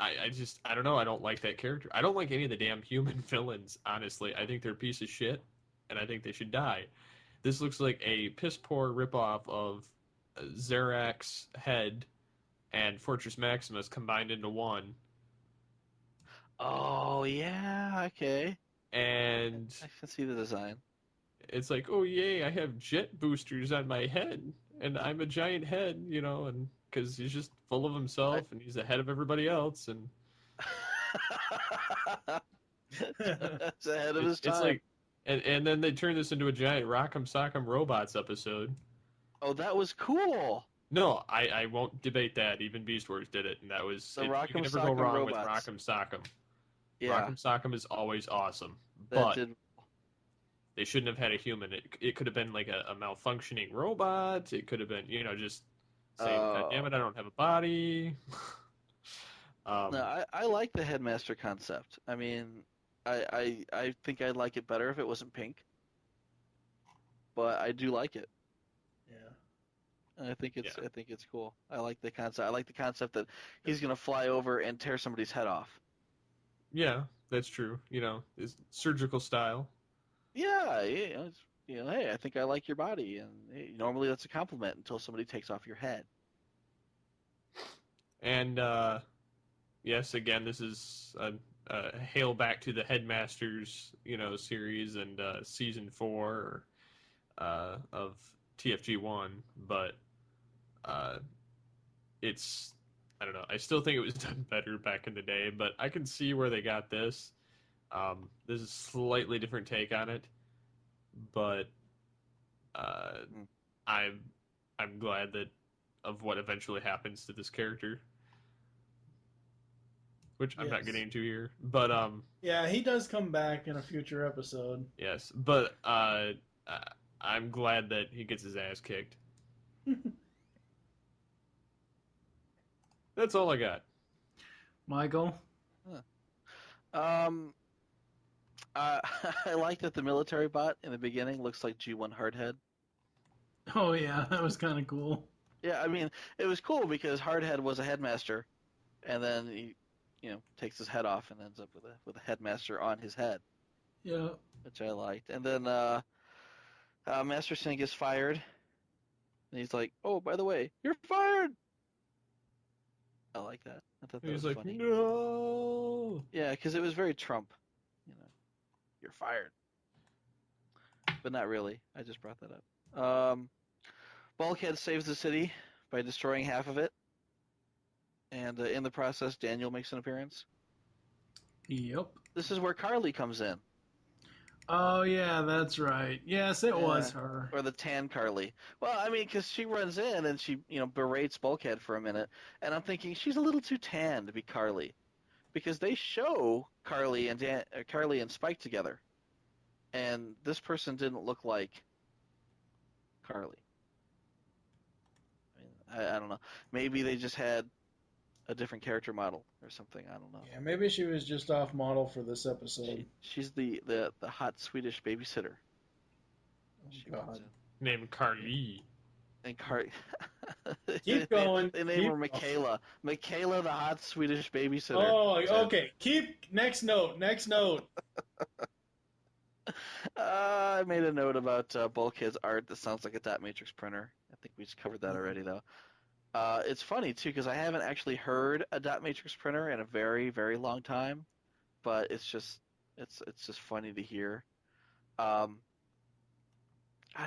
I don't know. I don't like that character. I don't like any of the damn human villains, honestly. I think they're a piece of shit, and I think they should die. This looks like a piss-poor ripoff of Zarak's head and Fortress Maximus combined into one. Oh, yeah, okay. And I can see the design. It's like, oh, yay, I have jet boosters on my head, and I'm a giant head, you know, and because he's just full of himself, and he's ahead of everybody else, and... It's ahead of his time. It's like, and then they turn this into a giant Rock'em Sock'em Robots episode. Oh, that was cool. No, I won't debate that. Even Beast Wars did it, and that was... The you Rock'em can never go Sock'em wrong Robots. with Rock'em Sock'em. Yeah. Rock'em Sock'em is always awesome, That but did... they shouldn't have had a human. It could have been like a malfunctioning robot. It could have been, you know, just saying, God damn it, I don't have a body. No, I like the Headmaster concept. I mean, I think I'd like it better if it wasn't pink. But I do like it. Yeah. And I think it's cool. I like the concept. I like the concept that he's gonna fly over and tear somebody's head off. Yeah, that's true. You know, it's surgical style. Yeah, hey, I think I like your body, and hey, normally that's a compliment until somebody takes off your head. And yes, again, this is a hail back to the Headmasters, you know, series and season 4 of TFG1, but it's, I don't know. I still think it was done better back in the day, but I can see where they got this. This is a slightly different take on it, but I'm glad that of what eventually happens to this character, which I'm not getting into here. But yeah, he does come back in a future episode. yes, but I'm glad that he gets his ass kicked. That's all I got. Michael? I like that the military bot in the beginning looks like G1 Hardhead. Oh yeah, that was kind of cool. Yeah, I mean, it was cool because Hardhead was a headmaster, and then he, takes his head off and ends up with a headmaster on his head. Yeah. Which I liked. And then Master Sin gets fired, and he's like, "Oh, by the way, you're fired." I like that. I thought that He's was like, funny. no. Yeah, because it was very Trump. You're fired. But not really. I just brought that up. Bulkhead saves the city by destroying half of it. And in the process, Daniel makes an appearance. Yep. This is where Carly comes in. Oh, yeah, that's right. Yes, it was her. Or the tan Carly. Well, I mean, because she runs in and she, berates Bulkhead for a minute. And I'm thinking, she's a little too tan to be Carly. Because they show Carly and Spike together. And this person didn't look like Carly. I mean, I don't know. Maybe they just had a different character model or something. I don't know. Yeah, maybe she was just off model for this episode. She's the hot Swedish babysitter. Oh, God. Named Carly. And Carly. Keep going. They name her Michaela. Michaela, the hot Swedish babysitter. Oh, okay. Next note. I made a note about Bulkhead's art that sounds like a dot matrix printer. I think we just covered that already, though. It's funny, too, because I haven't actually heard a dot matrix printer in a very, very long time. But it's just funny to hear. I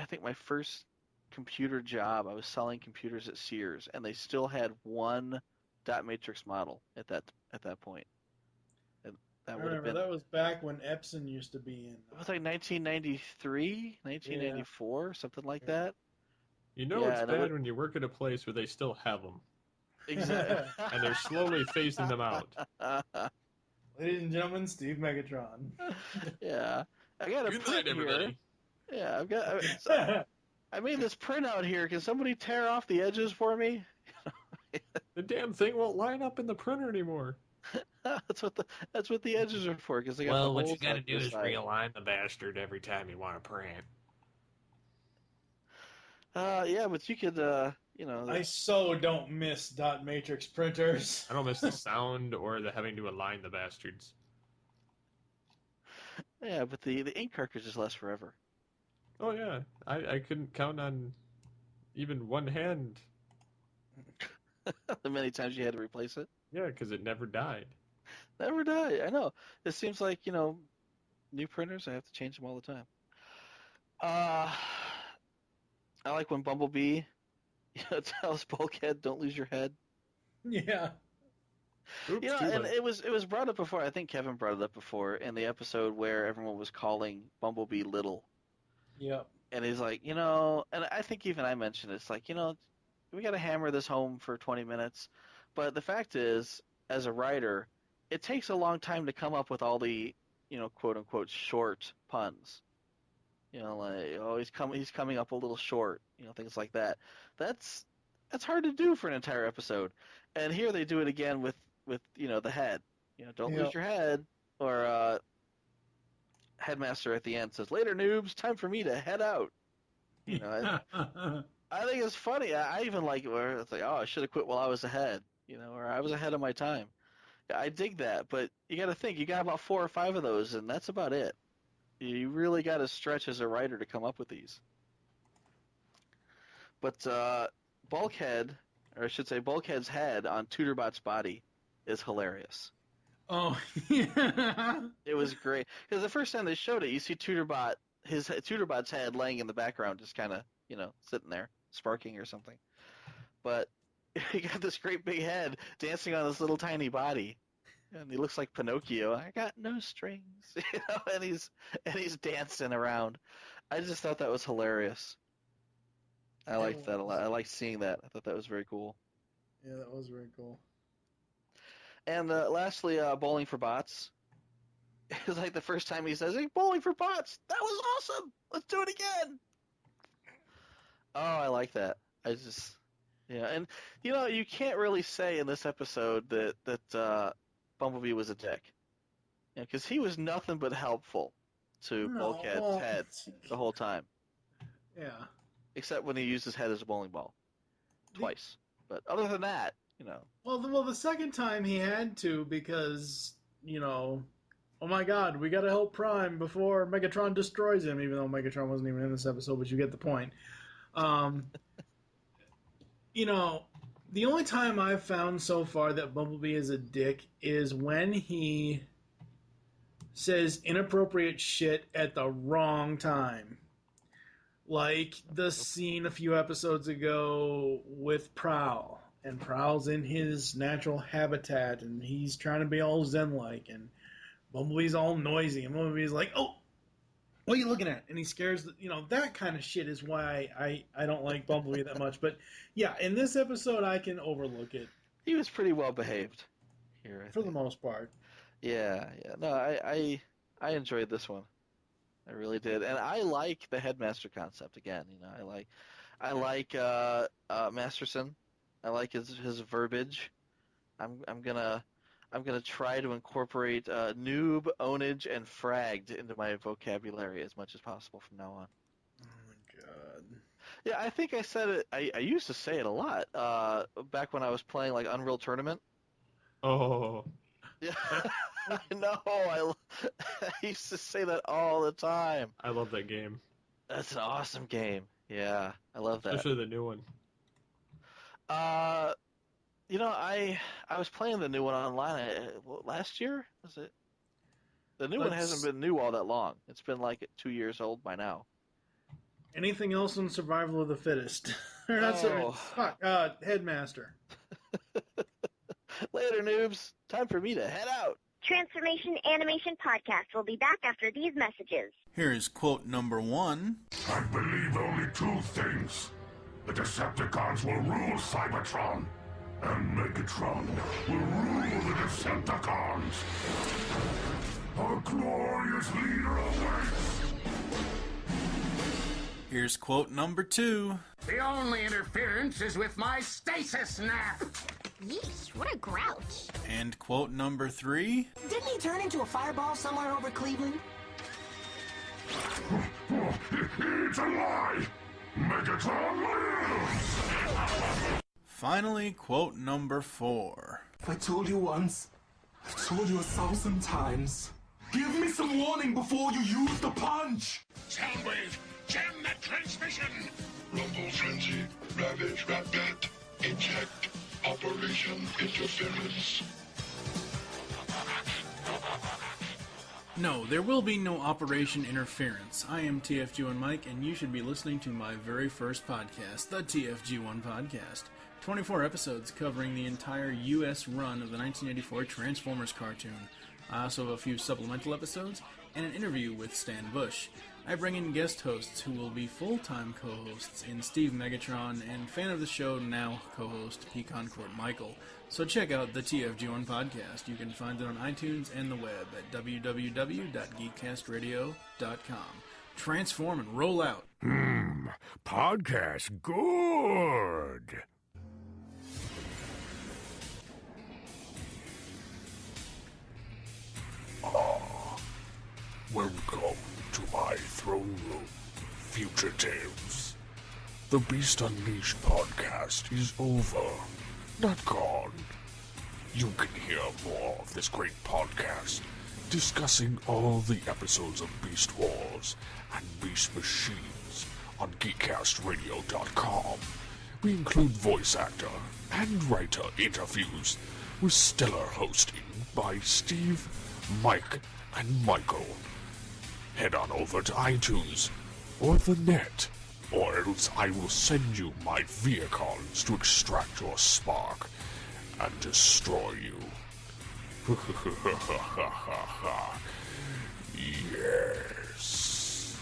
think my first computer job, I was selling computers at Sears, and they still had one dot matrix model at that point. And that would have been. That was back when Epson used to be in. It was like 1993, 1994, something like that. You know it's bad when you work at a place where they still have them. Exactly. And they're slowly phasing them out. Ladies and gentlemen, Steve Megatron. Yeah. I got a Good print night, everybody. here. Yeah, I made this printout here. Can somebody tear off the edges for me? The damn thing won't line up in the printer anymore. That's what the edges are for, because they got Well, the what you holes gotta like do this is side. realign the bastard every time you want to print. Yeah, but you could, I so don't miss dot matrix printers. I don't miss the sound or the having to align the bastards. Yeah, but the ink cartridges last forever. Oh yeah, I couldn't count on even one hand. The many times you had to replace it. Yeah, because it never died. Never die. I know. It seems like, new printers, I have to change them all the time. I like when Bumblebee tells Bulkhead, "Don't lose your head." Yeah. Oops, And it was brought up before. I think Kevin brought it up before in the episode where everyone was calling Bumblebee little. Yep. And he's like, and I think even I mentioned it. It's like, we got to hammer this home for 20 minutes. But the fact is, as a writer, it takes a long time to come up with all the, quote unquote short puns. He's coming up a little short, things like that. That's hard to do for an entire episode. And here they do it again with the head. Don't lose your head. Or Headmaster at the end says, "Later, noobs, time for me to head out." I think it's funny. I even like it where it's like, "Oh, I should have quit while I was ahead," or "I was ahead of my time." I dig that, but you got to think, you got about 4 or 5 of those, and that's about it. You really got to stretch as a writer to come up with these. But Bulkhead, or I should say Bulkhead's head on Tutorbot's body is hilarious. Oh, yeah. It was great. Because the first time they showed it, you see Tutorbot's head laying in the background, just kind of, sitting there, sparking or something. But he got this great big head dancing on this little tiny body. And he looks like Pinocchio. I got no strings, and he's dancing around. I just thought that was hilarious. I liked that a lot. I liked seeing that. I thought that was very cool. Yeah, that was very cool. And lastly, Bowling for Bots. It's like the first time he says, "Hey, Bowling for Bots! That was awesome! Let's do it again!" Oh, I like that. And you can't really say in this episode that Bumblebee was a dick, because he was nothing but helpful to Bulkhead's head the whole time. Yeah. Except when he used his head as a bowling ball, twice. But other than that, Well, the second time he had to, because oh my God, we got to help Prime before Megatron destroys him. Even though Megatron wasn't even in this episode, but you get the point. The only time I've found so far that Bumblebee is a dick is when he says inappropriate shit at the wrong time. Like the scene a few episodes ago with Prowl. And Prowl's in his natural habitat, and he's trying to be all zen-like, and Bumblebee's all noisy, and Bumblebee's like, "Oh, what are you looking at?" And he scares that kind of shit is why I don't like Bumblebee that much. But yeah, in this episode, I can overlook it. He was pretty well behaved here, for the most part. Yeah. No, I enjoyed this one. I really did, and I like the Headmaster concept again. I like Masterson. I like his verbiage. I'm gonna try to incorporate noob, ownage, and fragged into my vocabulary as much as possible from now on. Oh my God. Yeah, I think I said it. I used to say it a lot back when I was playing like Unreal Tournament. Oh. Yeah, I know. I used to say that all the time. I love that game. That's an awesome game. Yeah, I love that. Especially the new one. I was playing the new one online last year. Was it? The new one hasn't been new all that long. It's been like 2 years old by now. Anything else on Survival of the Fittest? Or not Headmaster. Later, noobs. Time for me to head out. Transformation Animation Podcast will be back after these messages. Here's quote number 1. I believe only 2 things. The Decepticons will rule Cybertron, and Megatron will rule the Decepticons. A glorious leader awaits. Here's quote number 2. The only interference is with my stasis nap. Yeesh, what a grouch. And quote number 3. Didn't he turn into a fireball somewhere over Cleveland? It's a lie! Megatron lives! Finally, quote number 4. If I told you once, I've told you 1,000 times. Give me some warning before you use the punch! Soundwave, jam that transmission! Rumble Frenzy, Ravage Ratbat, Eject, Operation Interference. No, there will be no Operation Interference. I am TFG1 Mike, and you should be listening to my very first podcast, the TFG1 Podcast. 24 episodes covering the entire U.S. run of the 1984 Transformers cartoon. I also have a few supplemental episodes and an interview with Stan Bush. I bring in guest hosts who will be full-time co-hosts in Steve Megatron and fan of the show, now co-host Pecan Court Michael. So check out the TFG1 Podcast. You can find it on iTunes and the web at www.geekcastradio.com. Transform and roll out. Podcast good! Welcome to my throne room, Future Tales. The Beast Unleashed podcast is over, not gone. You can hear more of this great podcast, discussing all the episodes of Beast Wars and Beast Machines on GeekCastRadio.com. We include voice actor and writer interviews with stellar hosting by Steve, Mike, and Michael. Head on over to iTunes or the net, or else I will send you my vehicles to extract your spark and destroy you. Yes.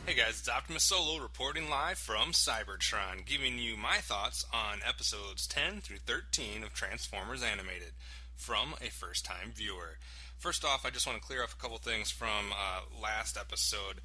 Hey guys, it's Optimus Solo reporting live from Cybertron, giving you my thoughts on episodes 10 through 13 of Transformers Animated from a first-time viewer. First off, I just want to clear up a couple things from last episode.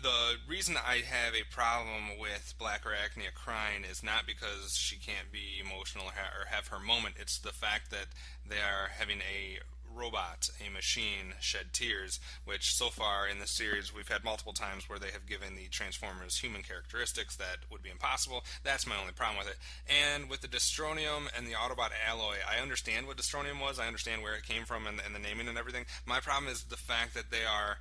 The reason I have a problem with Black Arachnia crying is not because she can't be emotional or have her moment. It's the fact that they are having a robot, a machine, shed tears, which so far in this series we've had multiple times where they have given the Transformers human characteristics that would be impossible. That's my only problem with it. And with the Destronium and the Autobot alloy, I understand what Destronium was, I understand where it came from and the naming and everything. My problem is the fact that they are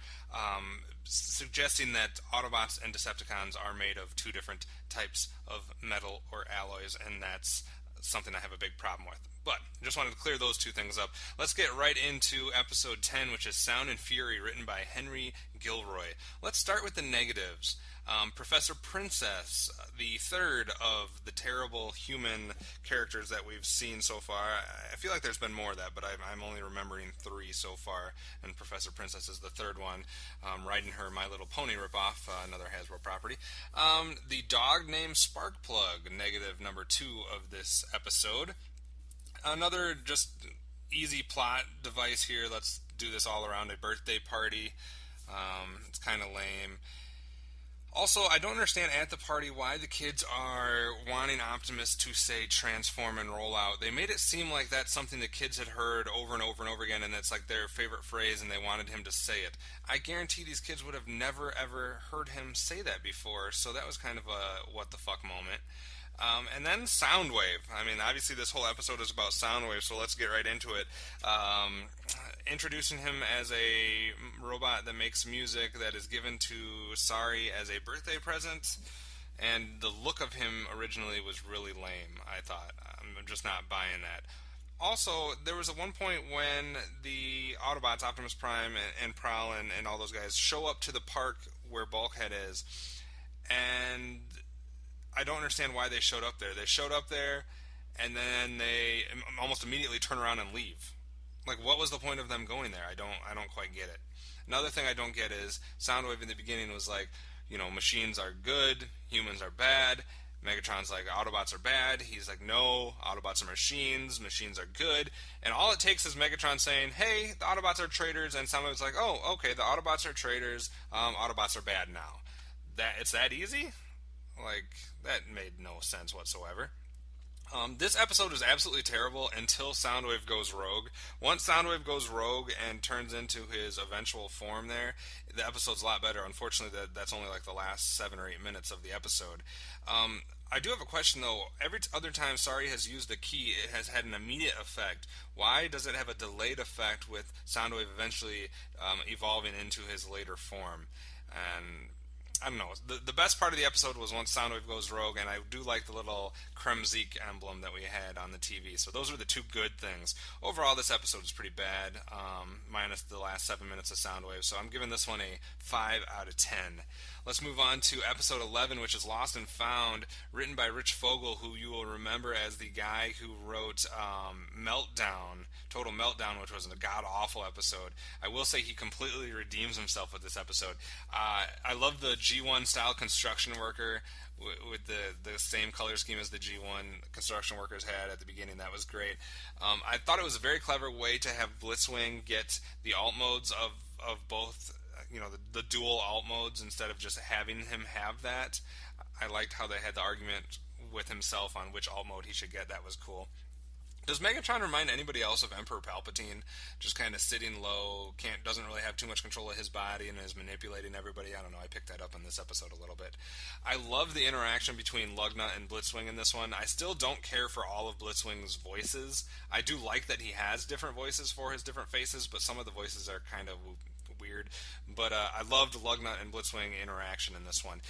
suggesting that Autobots and Decepticons are made of two different types of metal or alloys, and that's something I have a big problem with. But I just wanted to clear those two things up. Let's get right into episode 10, which is Sound and Fury, written by Henry Gilroy. Let's start with the negatives. Professor Princess, the third of the terrible human characters that we've seen so far. I feel like there's been more of that, but I'm only remembering 3 so far, and Professor Princess is the third one, riding her My Little Pony ripoff, another Hasbro property. The dog named Sparkplug, negative number 2 of this episode. Another just easy plot device here. Let's do this all around a birthday party. It's kind of lame. Also, I don't understand at the party why the kids are wanting Optimus to say transform and roll out. They made it seem like that's something the kids had heard over and over and over again, and it's like their favorite phrase, and they wanted him to say it. I guarantee these kids would have never, ever heard him say that before, so that was kind of a what the fuck moment. And then Soundwave. I mean, obviously this whole episode is about Soundwave, so let's get right into it. Introducing him as a robot that makes music that is given to Sari as a birthday present, and the look of him originally was really lame, I thought. I'm just not buying that. Also, there was at one point when the Autobots, Optimus Prime and Prowl and all those guys, show up to the park where Bulkhead is, and I don't understand why they showed up there. They showed up there, and then they almost immediately turn around and leave. Like, what was the point of them going there? I don't quite get it. Another thing I don't get is Soundwave in the beginning was like, you know, machines are good, humans are bad. Megatron's like, Autobots are bad. He's like, no, Autobots are machines. Machines are good. And all it takes is Megatron saying, hey, the Autobots are traitors. And Soundwave's like, oh, okay, the Autobots are traitors. Autobots are bad now. It's that easy? Like, that made no sense whatsoever. This episode is absolutely terrible until Soundwave goes rogue. Once Soundwave goes rogue and turns into his eventual form there, the episode's a lot better. Unfortunately, that's only like the last 7 or 8 minutes of the episode. I do have a question, though. Every other time Sari has used the key, it has had an immediate effect. Why does it have a delayed effect with Soundwave eventually evolving into his later form? And I don't know. The best part of the episode was once Soundwave goes rogue, and I do like the little Kremzik emblem that we had on the TV. So those were the two good things. Overall, this episode is pretty bad, minus the last 7 minutes of Soundwave. So I'm giving this one a 5 out of 10. Let's move on to episode 11, which is Lost and Found, written by Rich Fogel, who you will remember as the guy who wrote Meltdown, Total Meltdown, which was a god-awful episode. I will say he completely redeems himself with this episode. I love the G1 style construction worker with the same color scheme as the G1 construction workers had at the beginning. That was great. I thought it was a very clever way to have Blitzwing get the alt modes of both, the dual alt modes instead of just having him have that. I liked how they had the argument with himself on which alt mode he should get. That was cool. Does Megatron remind anybody else of Emperor Palpatine? Just kind of sitting low, doesn't really have too much control of his body and is manipulating everybody. I don't know, I picked that up in this episode a little bit. I love the interaction between Lugnut and Blitzwing in this one. I still don't care for all of Blitzwing's voices. I do like that he has different voices for his different faces, but some of the voices are kind of weird. But I loved Lugnut and Blitzwing interaction in this one.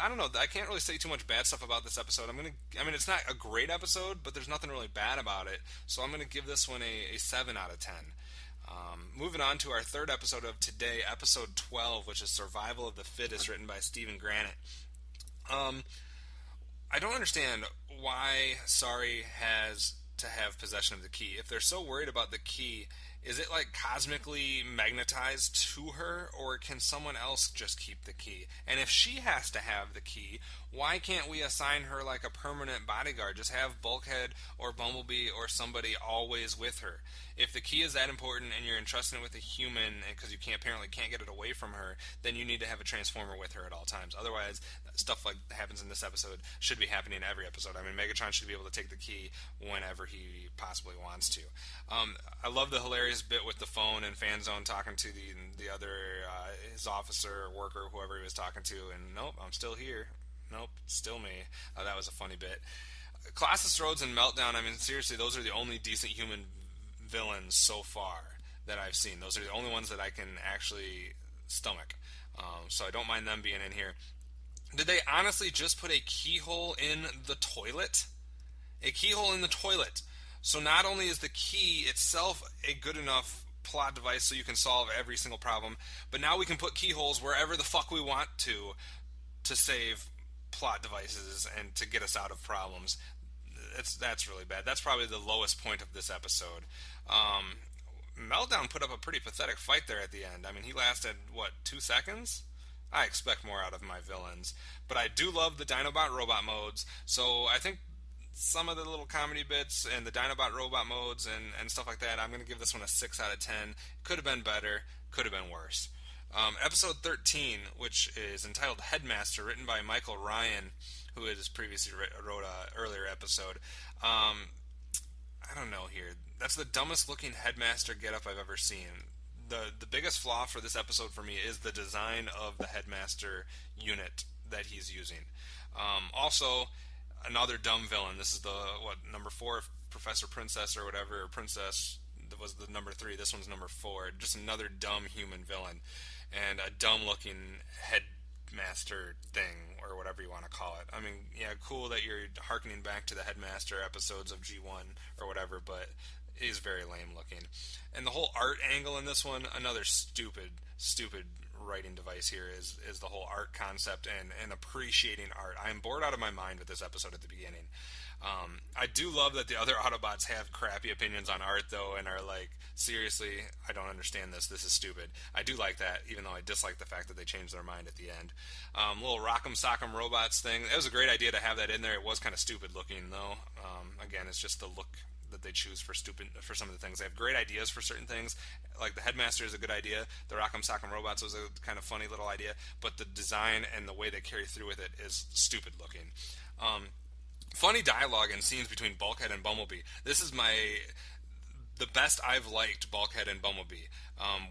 I don't know, I can't really say too much bad stuff about this episode. It's not a great episode, but there's nothing really bad about it. So I'm going to give this one a 7 out of 10. Moving on to our third episode of today, episode 12, which is Survival of the Fittest, written by Stephen Granite. I don't understand why Sari has to have possession of the key. If they're so worried about the key, is it like cosmically magnetized to her, or can someone else just keep the key? And if she has to have the key, why can't we assign her like a permanent bodyguard? Just have Bulkhead or Bumblebee or somebody always with her. If the key is that important and you're entrusting it with a human because you apparently can't get it away from her, then you need to have a Transformer with her at all times. Otherwise, stuff like happens in this episode should be happening in every episode. Megatron should be able to take the key whenever he possibly wants to. I love the hilarious bit with the phone and Fanzone talking to the other his officer or worker, whoever he was talking to, and nope, I'm still here. Nope, still me. That was a funny bit. Colossus Rhodes and Meltdown, seriously, those are the only decent human villains so far that I've seen. Those are the only ones that I can actually stomach. So I don't mind them being in here. Did they honestly just put a keyhole in the toilet? A keyhole in the toilet. So not only is the key itself a good enough plot device so you can solve every single problem, but now we can put keyholes wherever the fuck we want to save plot devices and to get us out of problems. That's really bad. That's probably the lowest point of this episode. Meltdown put up a pretty pathetic fight there at the end. He lasted, 2 seconds? I expect more out of my villains. But I do love the Dinobot robot modes, so I think some of the little comedy bits and the Dinobot robot modes and stuff like that, I'm going to give this one a 6 out of 10. Could have been better, could have been worse. Episode 13, which is entitled Headmaster, written by Michael Ryan, who has previously wrote an earlier episode. I don't know here. That's the dumbest looking Headmaster getup I've ever seen. The biggest flaw for this episode for me is the design of the Headmaster unit that he's using. Also, another dumb villain. This is the, number 4, Professor Princess or whatever, or Princess was the number 3. This one's number 4. Just another dumb human villain. And a dumb-looking Headmaster thing, or whatever you want to call it. Cool that you're hearkening back to the Headmaster episodes of G1 or whatever, but it is very lame looking. And the whole art angle in this one, another stupid writing device here is the whole art concept and appreciating art. I am bored out of my mind with this episode at the beginning. I do love that the other Autobots have crappy opinions on art, though, and are like, seriously, I don't understand this. This is stupid. I do like that, even though I dislike the fact that they changed their mind at the end. Little Rock'em Sock'em Robots thing. It was a great idea to have that in there. It was kind of stupid looking, though. Again, it's just the look that they choose for some of the things. They have great ideas for certain things. Like the Headmaster is a good idea. The Rock'em Sock'em Robots was a kind of funny little idea. But the design and the way they carry through with it is stupid looking. Funny dialogue and scenes between Bulkhead and Bumblebee. This is the best I've liked Bulkhead and Bumblebee.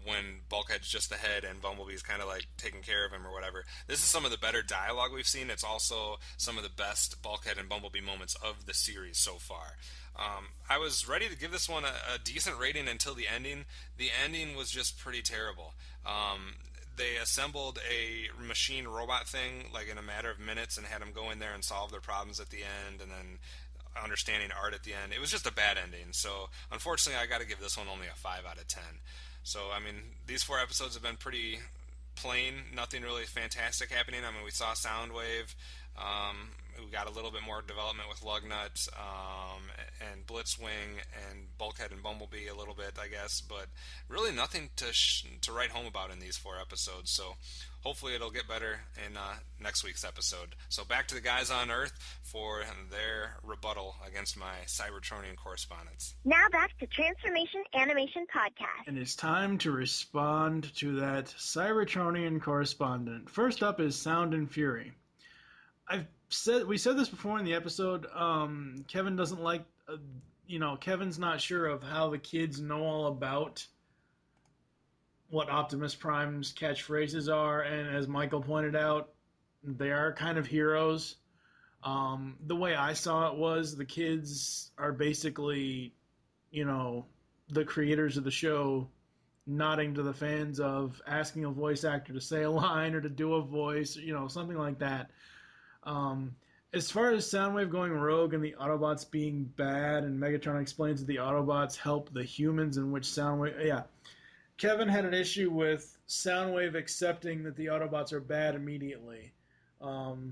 When Bulkhead's just the head and Bumblebee's kind of like taking care of him or whatever. This is some of the better dialogue we've seen. It's also some of the best Bulkhead and Bumblebee moments of the series so far. I was ready to give this one a decent rating until the ending. The ending was just pretty terrible. They assembled a machine robot thing like in a matter of minutes and had them go in there and solve their problems at the end, and then understanding art at the end. It was just a bad ending. So unfortunately, I got to give this one only a 5 out of 10. So I mean, these 4 episodes have been pretty plain. Nothing really fantastic happening. I mean, we saw Soundwave. We got a little bit more development with Lugnut and Blitzwing and Bulkhead and Bumblebee a little bit, I guess, but really nothing to write home about in these 4 episodes. So hopefully it'll get better in next week's episode. So back to the guys on Earth for their rebuttal against my Cybertronian correspondents. Now back to Transformation Animation Podcast. And it's time to respond to that Cybertronian correspondent. First up is Sound and Fury. We said this before in the episode. Kevin doesn't like, Kevin's not sure of how the kids know all about what Optimus Prime's catchphrases are, and as Michael pointed out, they are kind of heroes. The way I saw it was the kids are basically, the creators of the show nodding to the fans of asking a voice actor to say a line or to do a voice, something like that. As far as Soundwave going rogue and the Autobots being bad, and Megatron explains that the Autobots help the humans, in which Soundwave... Kevin had an issue with Soundwave accepting that the Autobots are bad immediately. But,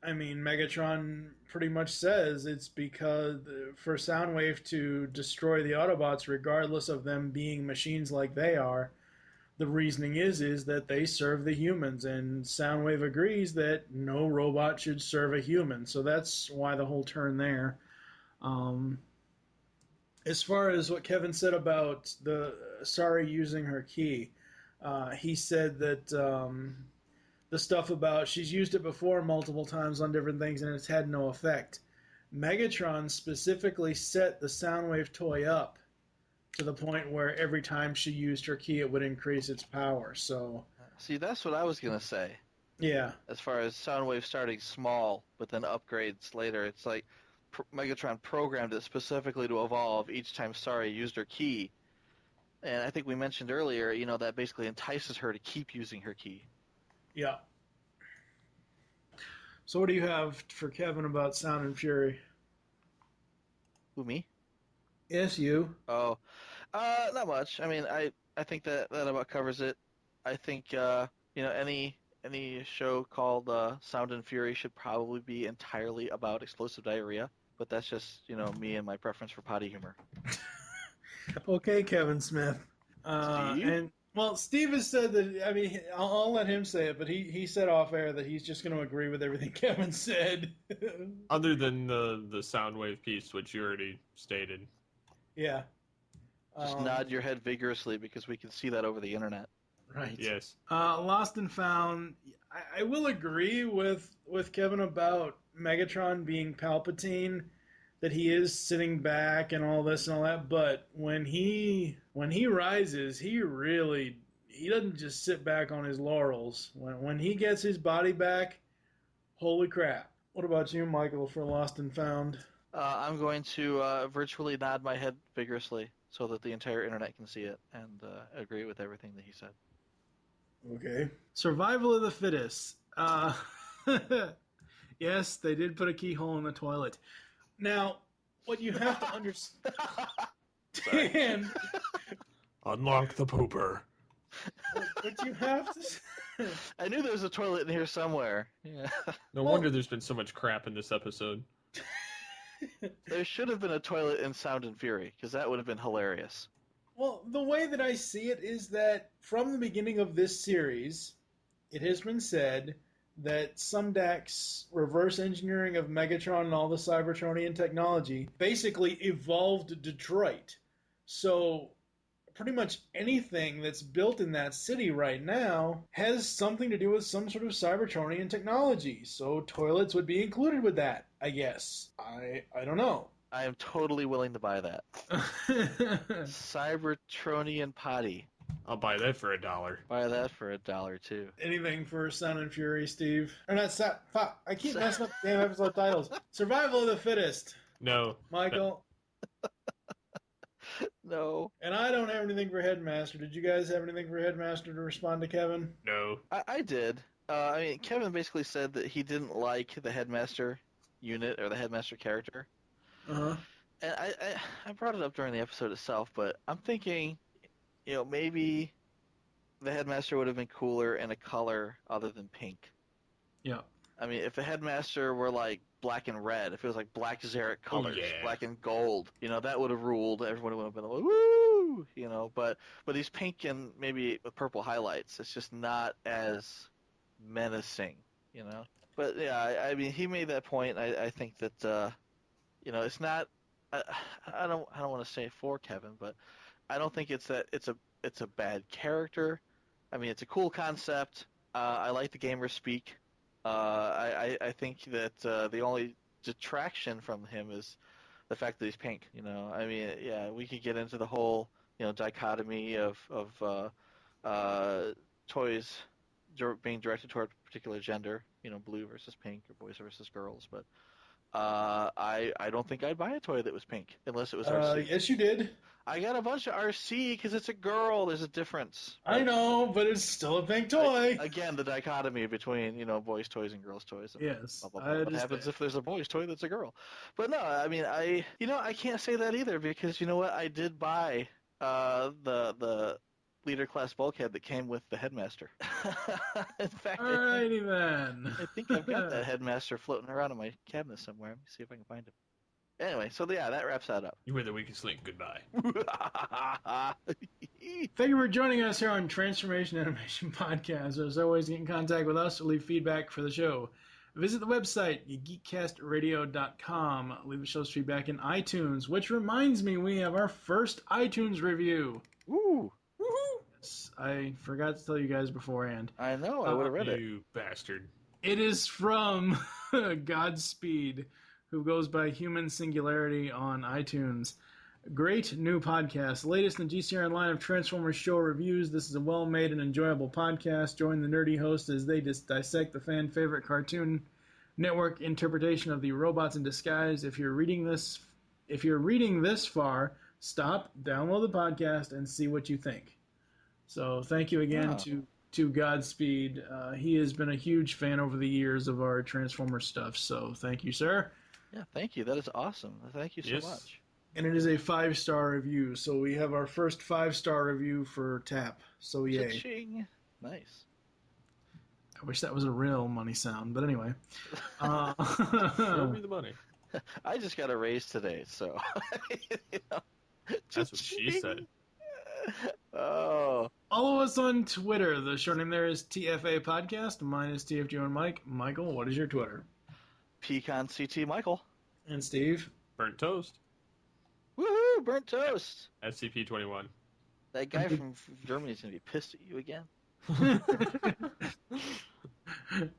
I mean, Megatron pretty much says it's because for Soundwave to destroy the Autobots, regardless of them being machines like they are, the reasoning is that they serve the humans, and Soundwave agrees that no robot should serve a human. So that's why the whole turn there. As far as what Kevin said about the Sari using her key, he said that the stuff about she's used it before multiple times on different things and it's had no effect. Megatron specifically set the Soundwave toy up to the point where every time she used her key, it would increase its power. So, see, that's what I was gonna say. Yeah. As far as Soundwave starting small, but then upgrades later, it's like Megatron programmed it specifically to evolve each time Sari used her key. And I think we mentioned earlier, that basically entices her to keep using her key. Yeah. So what do you have for Kevin about Sound and Fury? Who, me? Yes, you. Oh, not much. I mean, I think that about covers it. I think any show called Sound and Fury should probably be entirely about explosive diarrhea. But that's just me and my preference for potty humor. Okay, Kevin Smith. Steve? Steve has said that. I mean, I'll let him say it, but he said off air that he's just going to agree with everything Kevin said. Other than the Soundwave piece, which you already stated. Yeah. Just nod your head vigorously because we can see that over the internet. Right. Yes. Lost and Found. I will agree with Kevin about Megatron being Palpatine, that he is sitting back and all this and all that. But when he rises, he doesn't just sit back on his laurels. When he gets his body back, holy crap! What about you, Michael, for Lost and Found? I'm going to virtually nod my head vigorously so that the entire internet can see it and agree with everything that he said. Okay. Survival of the Fittest. Yes, they did put a keyhole in the toilet. Now, what you have to understand... Unlock the pooper. But you have to. I knew there was a toilet in here somewhere. Yeah. No wonder there's been so much crap in this episode. There should have been a toilet in Sound and Fury, because that would have been hilarious. Well, the way that I see it is that from the beginning of this series, it has been said that Sumdak's reverse engineering of Megatron and all the Cybertronian technology basically evolved Detroit. So pretty much anything that's built in that city right now has something to do with some sort of Cybertronian technology. So toilets would be included with that, I guess. I don't know. I am totally willing to buy that. Cybertronian potty. I'll buy that for $1. Buy that for $1 too. Anything for Sound and Fury, Steve? Or not? Fuck! I keep messing up the damn episode titles. Survival of the Fittest. No, Michael. No. And I don't have anything for Headmaster. Did you guys have anything for Headmaster to respond to Kevin? No. I did. I mean, Kevin basically said that he didn't like the Headmaster unit or the Headmaster character. Uh-huh. And I brought it up during the episode itself, but I'm thinking, maybe the Headmaster would have been cooler in a color other than pink. Yeah. I mean, if the Headmaster were like black and red, if it was like black Xeric colors, black and gold, that would have ruled. Everyone would have been like, woo, but he's pink and maybe with purple highlights. It's just not as menacing, But yeah, I mean, he made that point. I think that, it's not. I don't want to say for Kevin, but I don't think it's that it's a bad character. I mean, it's a cool concept. I like the gamers speak. I think that the only detraction from him is the fact that he's pink. I mean, yeah, we could get into the whole dichotomy of toys being directed toward a particular gender. Blue versus pink or boys versus girls, but. I don't think I'd buy a toy that was pink unless it was RC. Yes, you did. I got a bunch of RC because it's a girl. There's a difference. I know, but it's still a pink toy. Again, the dichotomy between boys' toys and girls' toys. Yes. Blah, blah, blah. What happens if there's a boys' toy that's a girl? But no, I mean, I can't say that either because you know what? I did buy the leader class bulkhead that came with the Headmaster. In fact, Alrighty then. I think I've got that Headmaster floating around in my cabinet somewhere. Let me see if I can find him. Anyway, so yeah, that wraps that up. You were the weakest link. Goodbye. Thank you for joining us here on Transformation Animation Podcast. As always, get in contact with us or leave feedback for the show. Visit the website, geekcastradio.com. Leave the show's feedback in iTunes, which reminds me we have our first iTunes review. Woo! I forgot to tell you guys beforehand. I know, I would have read it. You bastard. It is from Godspeed, who goes by Human Singularity on iTunes. Great new podcast. Latest in GCR line of Transformers show reviews. This is a well-made and enjoyable podcast. Join the nerdy hosts as they dissect the fan-favorite Cartoon Network interpretation of the Robots in Disguise. If you're reading this far, stop, download the podcast, and see what you think. So thank you again to Godspeed. He has been a huge fan over the years of our Transformers stuff, so thank you, sir. Yeah, thank you. That is awesome. Thank you so much. And it is a 5-star review, so we have our first 5-star review for TAP. So yay. Cha-ching. Nice. I wish that was a real money sound, but anyway. Show me the money. I just got a raise today, so. That's what she said. Oh. Follow us on Twitter. The short name there is TFA Podcast. Mine is TFG and Mike. Michael, what is your Twitter? PecanCT Michael. And Steve? Burnt Toast. Woohoo! Burnt Toast. SCP-21. That guy from Germany is going to be pissed at you again.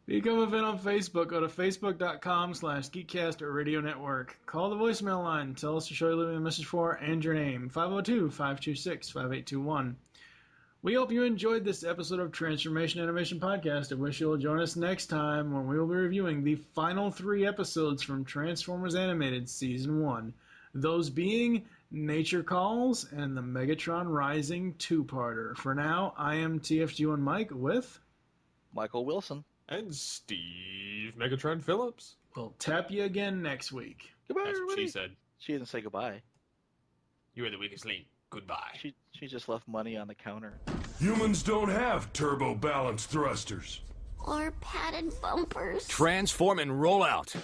Become a fan on Facebook. Go to facebook.com/Geekcast or Radio Network. Call the voicemail line. Tell us the show you're leaving a message for and your name. 502-526-5821. We hope you enjoyed this episode of Transformation Animation Podcast. I wish you'll join us next time when we will be reviewing the final 3 episodes from Transformers Animated Season 1. Those being Nature Calls and the Megatron Rising 2-parter. For now, I am TFG and Mike with... Michael Wilson. And Steve Megatron Phillips. We'll tap you again next week. Goodbye, That's everybody. what she said. She didn't say goodbye. You are the weakest link. Goodbye. She just left money on the counter. Humans don't have turbo-balanced thrusters. Or padded bumpers. Transform and roll out.